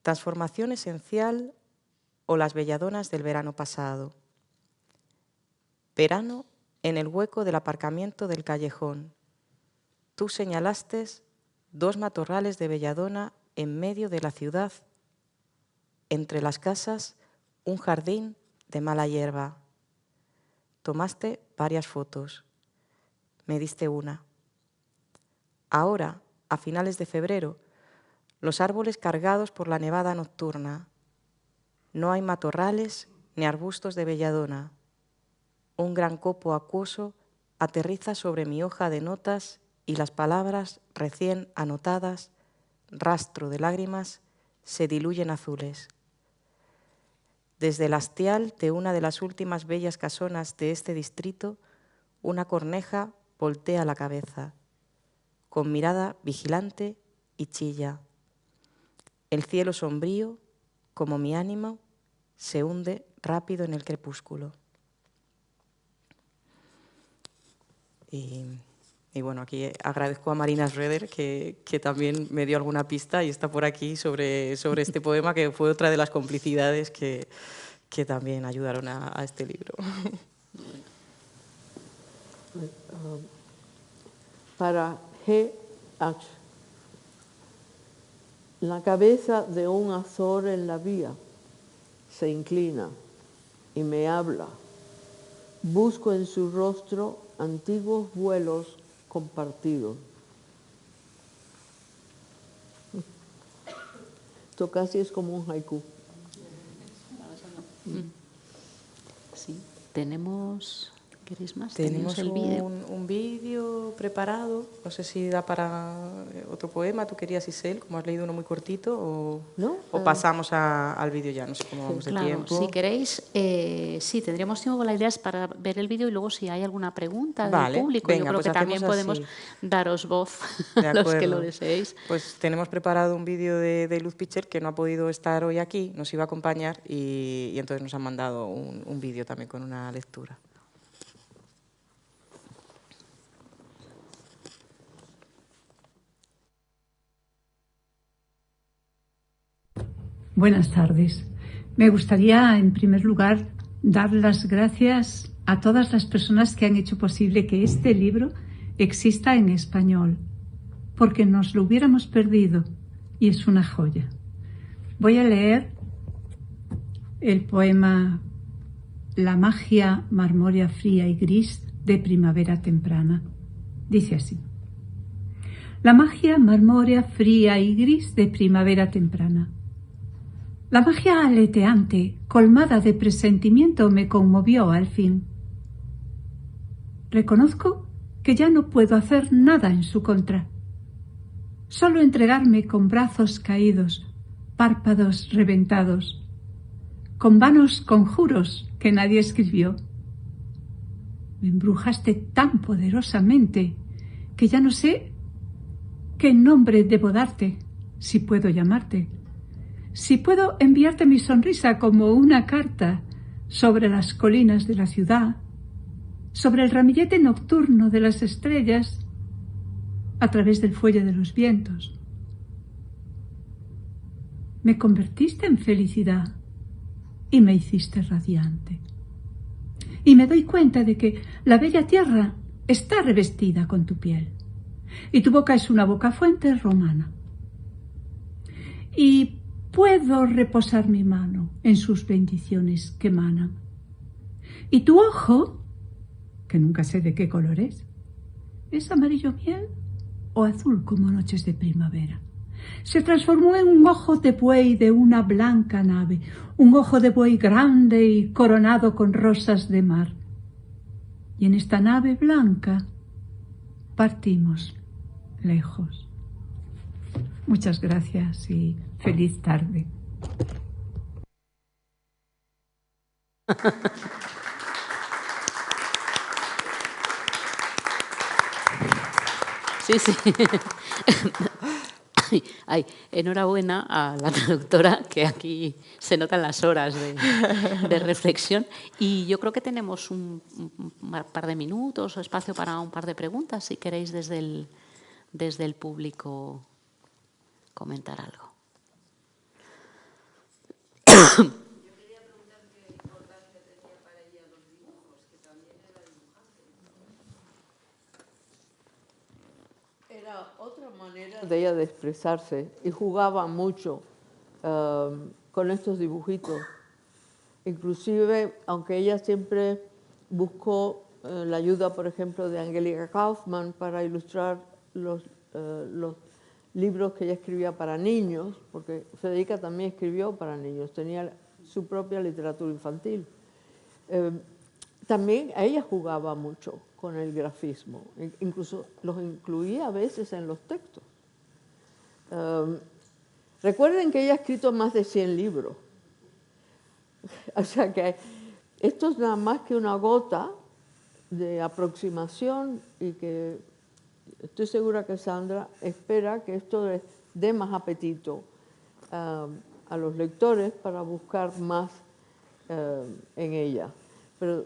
Transformación esencial o las belladonas del verano pasado. Verano en el hueco del aparcamiento del callejón. Tú señalaste 2 matorrales de belladona en medio de la ciudad. Entre las casas, un jardín de mala hierba. Tomaste varias fotos. Me diste una. Ahora, a finales de febrero, los árboles cargados por la nevada nocturna. No hay matorrales ni arbustos de belladona. Un gran copo acuoso aterriza sobre mi hoja de notas y las palabras recién anotadas, rastro de lágrimas, se diluyen azules. Desde el hastial de una de las últimas bellas casonas de este distrito, una corneja voltea la cabeza, con mirada vigilante y chilla. El cielo sombrío, como mi ánimo, se hunde rápido en el crepúsculo. Y bueno, aquí agradezco a Marina Schroeder que también me dio alguna pista y está por aquí sobre este poema, que fue otra de las complicidades que también ayudaron a este libro. Para G.H. La cabeza de un azor en la vía se inclina y me habla. busco en su rostro antiguos vuelos compartidos. Esto casi es como un haiku. Sí, tenemos... ¿Queréis más? Tenemos el vídeo. un vídeo preparado, no sé si da para otro poema. ¿Tú querías, Isel, como has leído uno muy cortito, o, ¿No? o pasamos al vídeo ya? No sé cómo vamos de Claro, tiempo. si queréis, sí, tendríamos tiempo. La idea es para ver el vídeo y luego si hay alguna pregunta Vale, del público, venga, yo creo pues que también hacemos podemos así. daros voz De a los que lo acuerdo. deseéis. Pues tenemos preparado un vídeo de Luz Pichel, que no ha podido estar hoy aquí, nos iba a acompañar y entonces nos han mandado un vídeo también con una lectura. Buenas tardes. Me gustaría, en primer lugar, dar las gracias a todas las personas que han hecho posible que este libro exista en español, porque nos lo hubiéramos perdido y es una joya. Voy a leer el poema La magia marmórea fría y gris de primavera temprana. Dice así: La magia marmórea fría y gris de primavera temprana. La magia aleteante, colmada de presentimiento, me conmovió al fin. Reconozco que ya no puedo hacer nada en su contra. Solo entregarme con brazos caídos, párpados reventados, con vanos conjuros que nadie escribió. Me embrujaste tan poderosamente que ya no sé qué nombre debo darte, si puedo llamarte. Si puedo enviarte mi sonrisa como una carta sobre las colinas de la ciudad, sobre el ramillete nocturno de las estrellas, a través del fuelle de los vientos. Me convertiste en felicidad y me hiciste radiante. Y me doy cuenta de que la bella tierra está revestida con tu piel y tu boca es una boca fuente romana. Y puedo reposar mi mano en sus bendiciones que emanan. Y tu ojo, que nunca sé de qué color ¿es amarillo miel o azul como noches de primavera? Se transformó en un ojo de buey de una blanca nave, un ojo de buey grande y coronado con rosas de mar. Y en esta nave blanca partimos lejos. Muchas gracias y feliz tarde. Sí, sí. Ay, enhorabuena a la traductora, que aquí se notan las horas de reflexión. Y yo creo que tenemos un par de minutos o espacio para un par de preguntas, si queréis desde el público comentar algo. Era otra manera de ella de expresarse y jugaba mucho con estos dibujitos. Inclusive, aunque ella siempre buscó la ayuda, por ejemplo, de Angelica Kauffman para ilustrar los libros que ella escribía para niños, porque Federica también escribió para niños, tenía su propia literatura infantil. También ella jugaba mucho con el grafismo, incluso los incluía a veces en los textos. Recuerden que ella ha escrito más de 100 libros, o sea que esto es nada más que una gota de aproximación y que estoy segura que Sandra espera que esto les dé más apetito a los lectores para buscar más en ella. Pero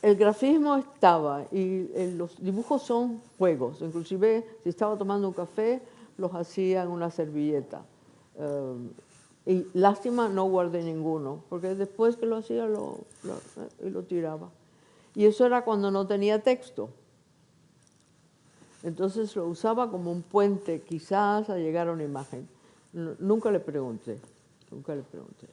el grafismo estaba y los dibujos son juegos. Inclusive si estaba tomando un café, los hacía en una servilleta. Y lástima, no guardé ninguno, porque después que lo hacía lo tiraba. Y eso era cuando no tenía texto. Entonces lo usaba como un puente quizás a llegar a una imagen. Nunca le pregunté, nunca le pregunté.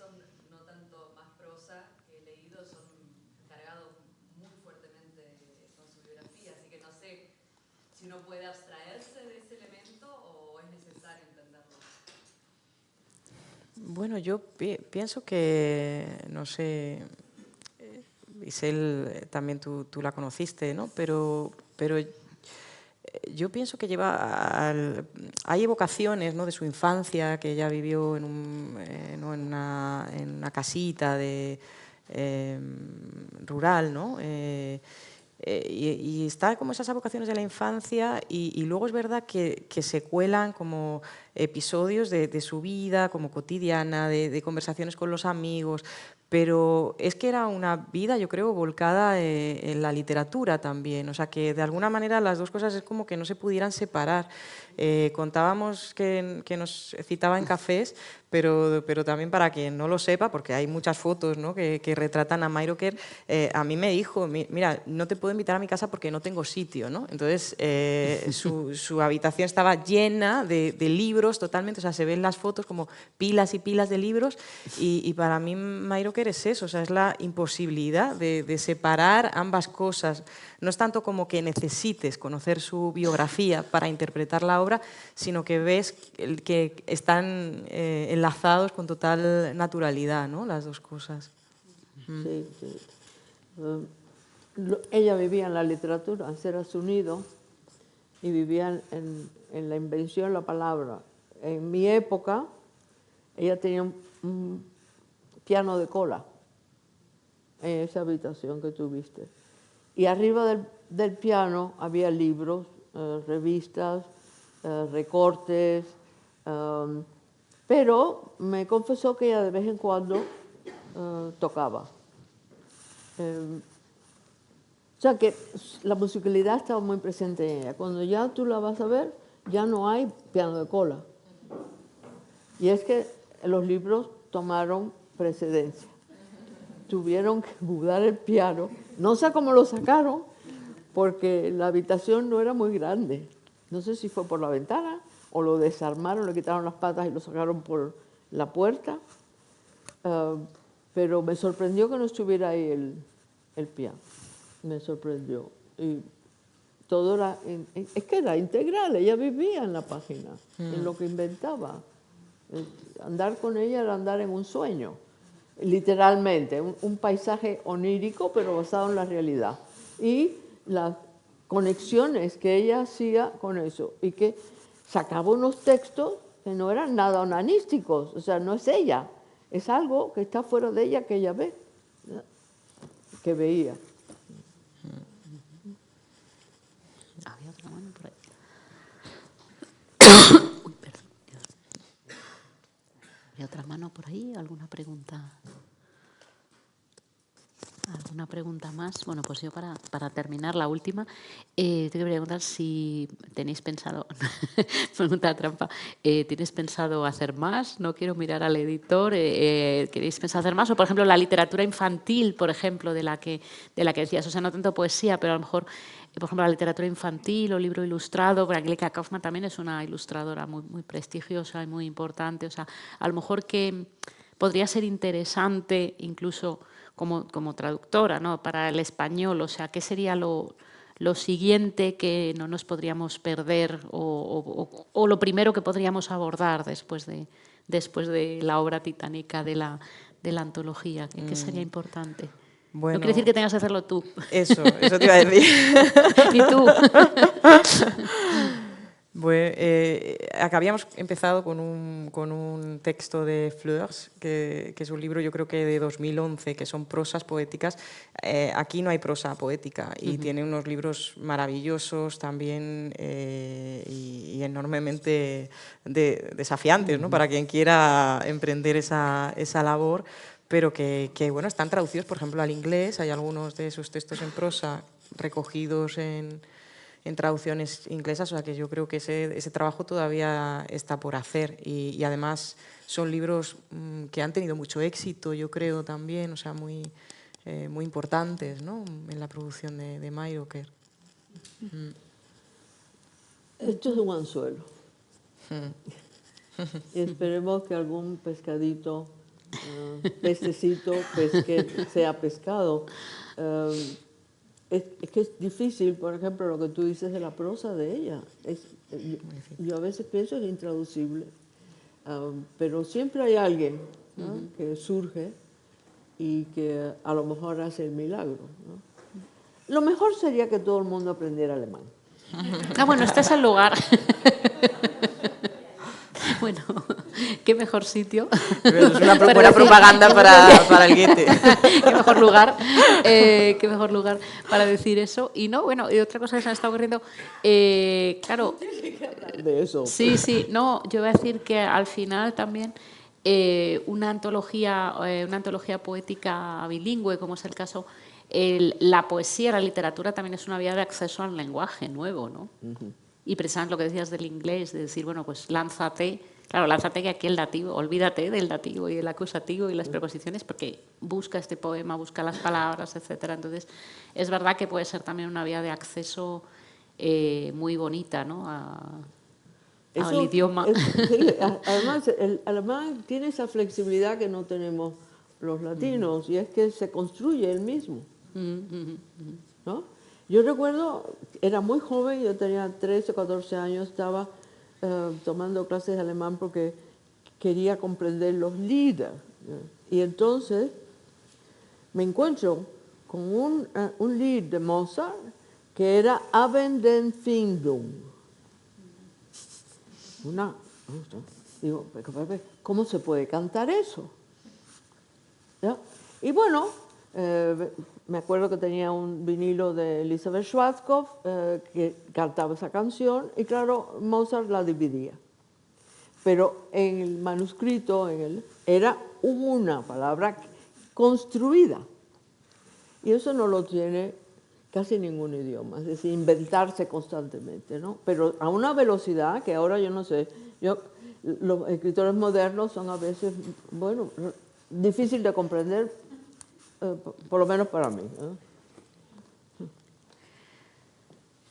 son no tanto más prosa que he leído, son cargados muy fuertemente con su biografía, así que no sé si uno puede abstraerse de ese elemento o es necesario entenderlo. Bueno, yo pienso que, no sé, Isel, también tú la conociste, ¿no? Pero yo pienso que hay evocaciones, ¿no?, de su infancia, que ella vivió ¿no?, en una casita rural, ¿no? Y está como esas evocaciones de la infancia y luego es verdad que se cuelan como episodios de su vida, como cotidiana, de conversaciones con los amigos, pero es que era una vida, yo creo, volcada en la literatura también, o sea que de alguna manera las dos cosas es como que no se pudieran separar. Contábamos que nos citaba en cafés, pero también para quien no lo sepa, porque hay muchas fotos, ¿no?, que retratan a Mairoquer, a mí me dijo, mira, no te puedo invitar a mi casa porque no tengo sitio, ¿no? Entonces su habitación estaba llena de libros totalmente, o sea, se ven las fotos como pilas y pilas de libros y para mí Mairoquer es eso, o sea, es la imposibilidad de separar ambas cosas. No es tanto como que necesites conocer su biografía para interpretar la obra, sino que ves que están enlazados con total naturalidad, ¿no?, las dos cosas. Sí, sí. Ella vivía en la literatura, era su nido, y vivía en la invención de la palabra. En mi época, ella tenía un piano de cola en esa habitación que tuviste. Y arriba del piano había libros, revistas, recortes, pero me confesó que ella de vez en cuando tocaba. O sea que la musicalidad estaba muy presente en ella. Cuando ya tú la vas a ver, ya no hay piano de cola. Y es que los libros tomaron precedencia. Tuvieron que mudar el piano. No sé cómo lo sacaron, porque la habitación no era muy grande. No sé si fue por la ventana o lo desarmaron, le quitaron las patas y lo sacaron por la puerta. Pero me sorprendió que no estuviera ahí el piano. Me sorprendió. Y todo era, es que era integral, ella vivía en la página, en lo que inventaba. Andar con ella era andar en un sueño, literalmente, un paisaje onírico, pero basado en la realidad. Y las conexiones que ella hacía con eso, y que sacaba unos textos que no eran nada onanísticos, o sea, no es ella, es algo que está fuera de ella, que ella ve, que veía. Había otra mano por ahí. Uy, perdón. ¿Había otra mano por ahí? ¿Alguna pregunta? ¿Alguna pregunta más? Bueno, pues yo para terminar, la última, te quería preguntar si tenéis pensado, pregunta trampa, ¿tienes pensado hacer más? No quiero mirar al editor, ¿queréis pensar hacer más? O, por ejemplo, la literatura infantil, por ejemplo, de la que decías, o sea, no tanto poesía, pero a lo mejor, por ejemplo, la literatura infantil o libro ilustrado, porque Angelika Kauffmann también es una ilustradora muy, muy prestigiosa y muy importante, o sea, a lo mejor que podría ser interesante incluso como traductora, ¿no?, para el español, o sea, ¿qué sería lo siguiente que no nos podríamos perder o lo primero que podríamos abordar después de la obra titánica de la antología? ¿Qué sería importante? Bueno, no quiere decir que tengas que hacerlo tú. Eso te iba a decir. Ni tú. Bueno, acá habíamos empezado con un texto de Fleurs, que es un libro, yo creo que de 2011, que son prosas poéticas. Aquí no hay prosa poética y tiene unos libros maravillosos también y enormemente desafiantes, ¿no?, para quien quiera emprender esa labor, pero que bueno, están traducidos, por ejemplo, al inglés. Hay algunos de sus textos en prosa recogidos en traducciones inglesas, o sea que yo creo que ese trabajo todavía está por hacer y además son libros que han tenido mucho éxito, yo creo también, o sea, muy importantes, ¿no?, en la producción de Mairoquer. Esto es un anzuelo. Y esperemos que algún pescadito pececito que sea pescado. Es que es difícil, por ejemplo, lo que tú dices de la prosa de ella. Yo a veces pienso que es intraducible, pero siempre hay alguien, ¿no? que surge y que a lo mejor hace el milagro, ¿no? Lo mejor sería que todo el mundo aprendiera alemán. Ah, bueno, este es el lugar. Bueno, qué mejor sitio. Es una buena propaganda para el Goethe. Qué mejor lugar para decir eso. Y no, bueno, y otra cosa que se me está ocurriendo, claro. De eso. Sí, no, yo voy a decir que al final también una antología poética bilingüe, como es el caso, la poesía, la literatura también es una vía de acceso al lenguaje nuevo, ¿no? Y precisamente lo que decías del inglés, de decir, bueno, pues lánzate, claro, lánzate que aquí el dativo, olvídate del dativo y el acusativo y las preposiciones, porque busca este poema, busca las palabras, etcétera. Entonces, es verdad que puede ser también una vía de acceso muy bonita, ¿no? Al idioma. Además, el alemán tiene esa flexibilidad que no tenemos los latinos, y es que se construye él mismo, ¿no? Yo recuerdo, era muy joven, yo tenía 13 o 14 años, estaba tomando clases de alemán porque quería comprender los Lieder. Y entonces me encuentro con un Lied de Mozart que era Abendempfindung. Digo, ¿cómo se puede cantar eso? ¿Ya? Y bueno, me acuerdo que tenía un vinilo de Elisabeth Schwarzkopf que cantaba esa canción, y claro, Mozart la dividía. Pero en el manuscrito era una palabra construida. Y eso no lo tiene casi ningún idioma, es decir, inventarse constantemente, ¿no? Pero a una velocidad que ahora yo no sé. Los escritores modernos son a veces, bueno, difícil de comprender, por lo menos para mí, ¿eh?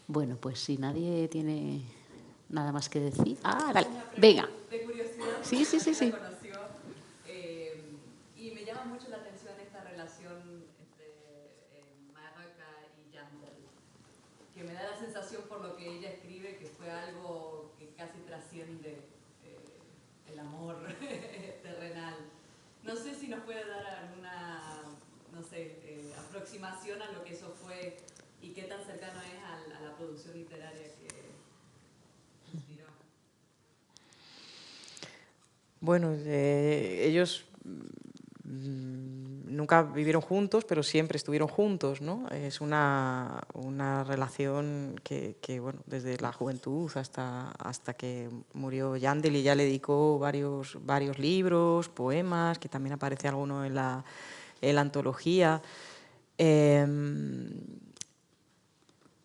Bueno, pues si nadie tiene nada más que decir. Ah, dale, venga. De curiosidad, Sí. conoció, y me llama mucho la atención esta relación entre Mayröcker y Jandl, que me da la sensación, por lo que ella escribe, que fue algo que casi trasciende el amor terrenal. No sé si nos puede dar alguna, no sé, aproximación a lo que eso fue y qué tan cercano es a la producción literaria que inspiró. Bueno, ellos nunca vivieron juntos, pero siempre estuvieron juntos, ¿no? Es una relación que, bueno, desde la juventud hasta que murió Jandl, y ya le dedicó varios libros, poemas, que también aparece alguno en la antología.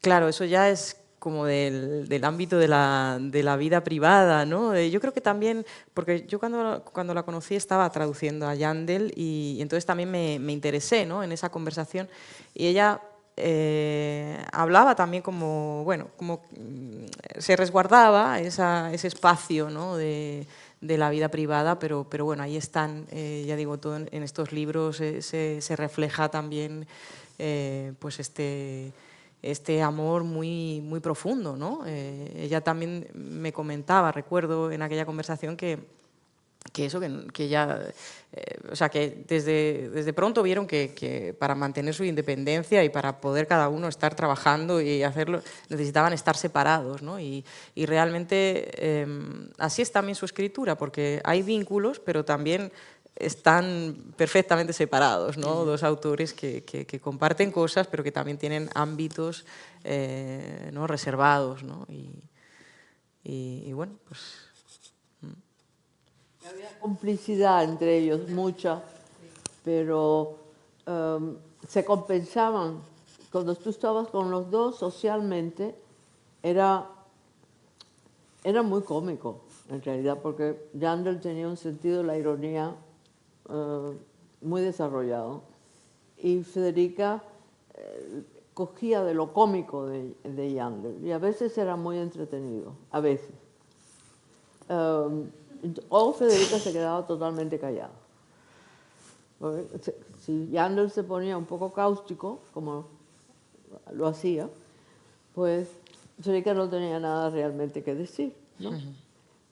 Claro, eso ya es como del ámbito de la vida privada, ¿no? Yo creo que también, porque yo cuando la conocí estaba traduciendo a Jandl, y entonces también me interesé, ¿no?, en esa conversación, y ella hablaba también como, bueno, como se resguardaba ese espacio, ¿no?, de la vida privada, pero bueno, ahí están, ya digo, todo en estos libros se refleja también pues este amor muy profundo, ¿no? Ella también me comentaba, recuerdo en aquella conversación, que ella, o sea, que desde pronto vieron que para mantener su independencia y para poder cada uno estar trabajando y hacerlo, necesitaban estar separados, ¿no? Y realmente así es también su escritura, porque hay vínculos, pero también están perfectamente separados, ¿no? Dos autores que comparten cosas, pero que también tienen ámbitos ¿no?, reservados, ¿no? Y bueno, pues... Había complicidad entre ellos, mucha, pero se compensaban. Cuando tú estabas con los dos socialmente, era muy cómico, en realidad, porque Jandl tenía un sentido de la ironía muy desarrollado, y Federica cogía de lo cómico de Jandl, y a veces era muy entretenido, a veces. O Federica se quedaba totalmente callada. Si Yandel se ponía un poco cáustico, como lo hacía, pues Federica no tenía nada realmente que decir, ¿no?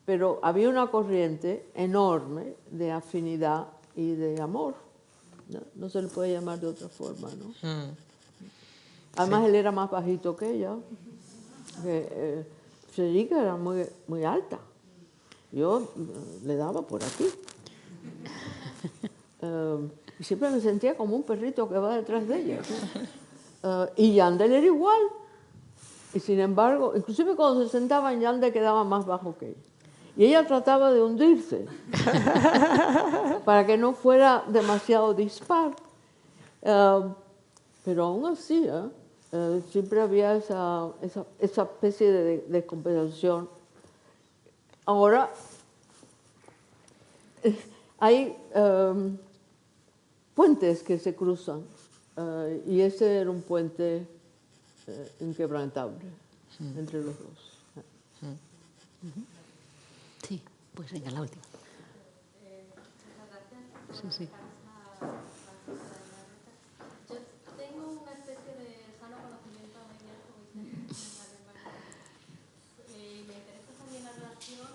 Pero había una corriente enorme de afinidad y de amor. No se le puede llamar de otra forma, ¿no? Además, él era más bajito que ella. Federica era muy, muy alta. Yo le daba por aquí. Y siempre me sentía como un perrito que va detrás de ella, ¿no? Y Yandel era igual. Y sin embargo, inclusive cuando se sentaba, Yandel quedaba más bajo que ella. Y ella trataba de hundirse para que no fuera demasiado dispar. Pero aún así, siempre había esa especie de compensación. Ahora, hay puentes que se cruzan y ese era un puente inquebrantable entre los dos. Sí, pues venga, la última. Sí, sí. Yo tengo una especie de sano conocimiento muy viejo en Alemania. Me interesa también la relación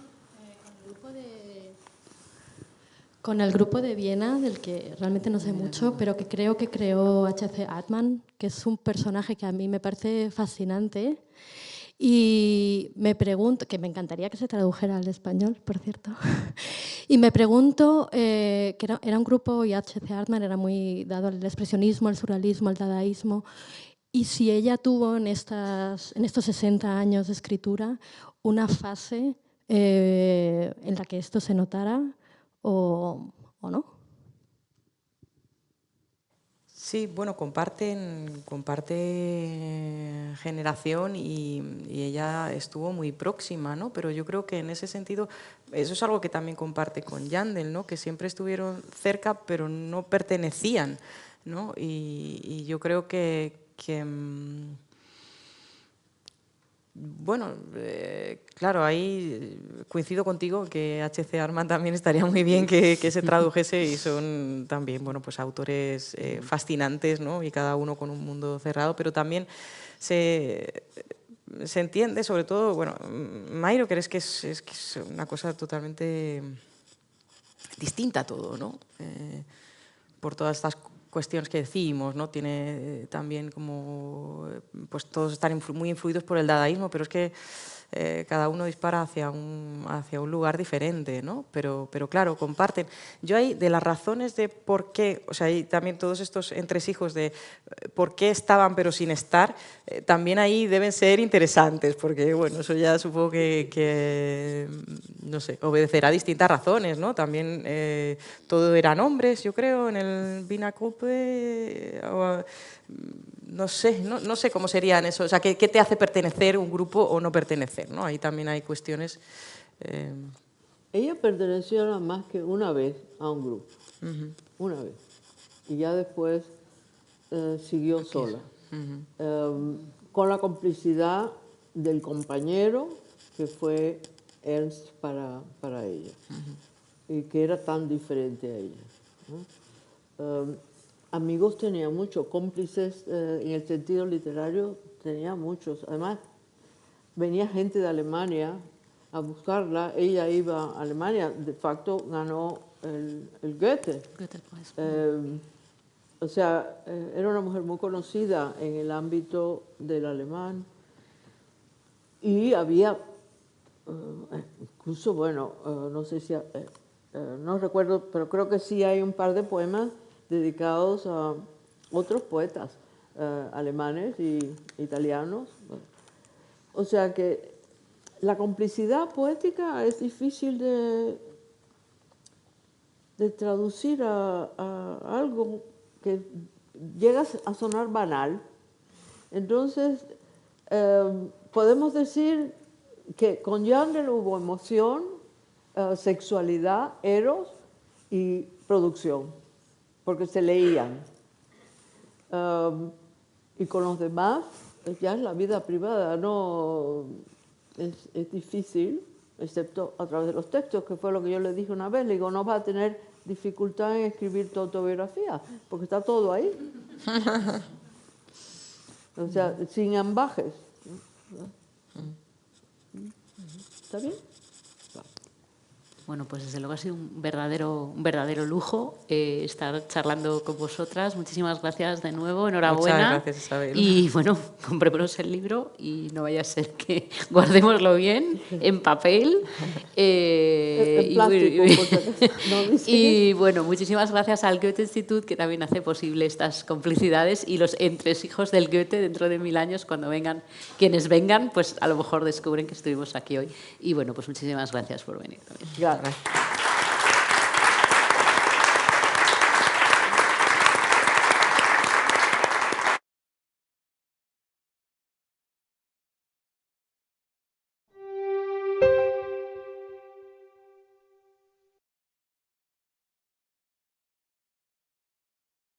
con el grupo de Viena, del que realmente no sé mucho, pero que creo que creó H.C. Atman, que es un personaje que a mí me parece fascinante. Y me pregunto, que me encantaría que se tradujera al español, por cierto, y me pregunto, que era un grupo, y H.C. Atman era muy dado al expresionismo, al surrealismo, al dadaísmo, y si ella tuvo en estos 60 años de escritura una fase en la que esto se notara o no. Sí, bueno, comparte generación y ella estuvo muy próxima, ¿no? Pero yo creo que en ese sentido, eso es algo que también comparte con Yandel, ¿no? Que siempre estuvieron cerca, pero no pertenecían, ¿no? Y yo creo que bueno, claro, ahí coincido contigo que H.C. Atman también estaría muy bien que se tradujese y son también, bueno, pues autores fascinantes, ¿no? Y cada uno con un mundo cerrado, pero también se entiende, sobre todo, bueno, Mayro, crees que es una cosa totalmente distinta a todo, ¿no? Por todas estas cuestiones que decimos, ¿no? Tiene también como, pues todos están muy influidos por el dadaísmo, pero es que cada uno dispara hacia un lugar diferente, ¿no? Pero claro, comparten. Yo ahí, de las razones de por qué, o sea, hay también todos estos entresijos de por qué estaban pero sin estar, también ahí deben ser interesantes, porque, bueno, eso ya supongo que no sé, obedecerá a distintas razones, ¿no? También todo eran hombres, yo creo, en el Wiener Gruppe, no sé cómo serían eso, o sea, ¿qué te hace pertenecer un grupo o no pertenecer, ¿no? Ahí también hay cuestiones. Ella perteneció nada más que una vez a un grupo, una vez, y ya después siguió sola, con la complicidad del compañero que fue Ernst para ella, y que era tan diferente a ella, ¿no? Amigos tenía muchos, cómplices en el sentido literario tenía muchos. Además, venía gente de Alemania a buscarla. Ella iba a Alemania, de facto ganó el Goethe. O sea, era una mujer muy conocida en el ámbito del alemán. Y había, incluso, bueno, no sé si, no recuerdo, pero creo que sí hay un par de poemas dedicados a otros poetas alemanes y italianos. O sea que la complicidad poética es difícil de traducir a algo que llega a sonar banal. Entonces, podemos decir que con Yandel hubo emoción, sexualidad, eros y producción, porque se leían. Y con los demás, ya es la vida privada, no es difícil, excepto a través de los textos, que fue lo que yo le dije una vez. Le digo, no va a tener dificultad en escribir tu autobiografía, porque está todo ahí. O sea, sin ambajes. ¿Está bien? Bueno, pues desde luego ha sido un verdadero lujo estar charlando con vosotras. Muchísimas gracias de nuevo, enhorabuena. Muchas gracias, Isabel. Y bueno, comprémonos el libro y no vaya a ser que guardémoslo bien en papel. En plástico, y bueno, muchísimas gracias al Goethe Institut, que también hace posible estas complicidades, y los entresijos del Goethe dentro de 1000 años, cuando vengan quienes vengan, pues a lo mejor descubren que estuvimos aquí hoy. Y bueno, pues muchísimas gracias por venir también. Gracias.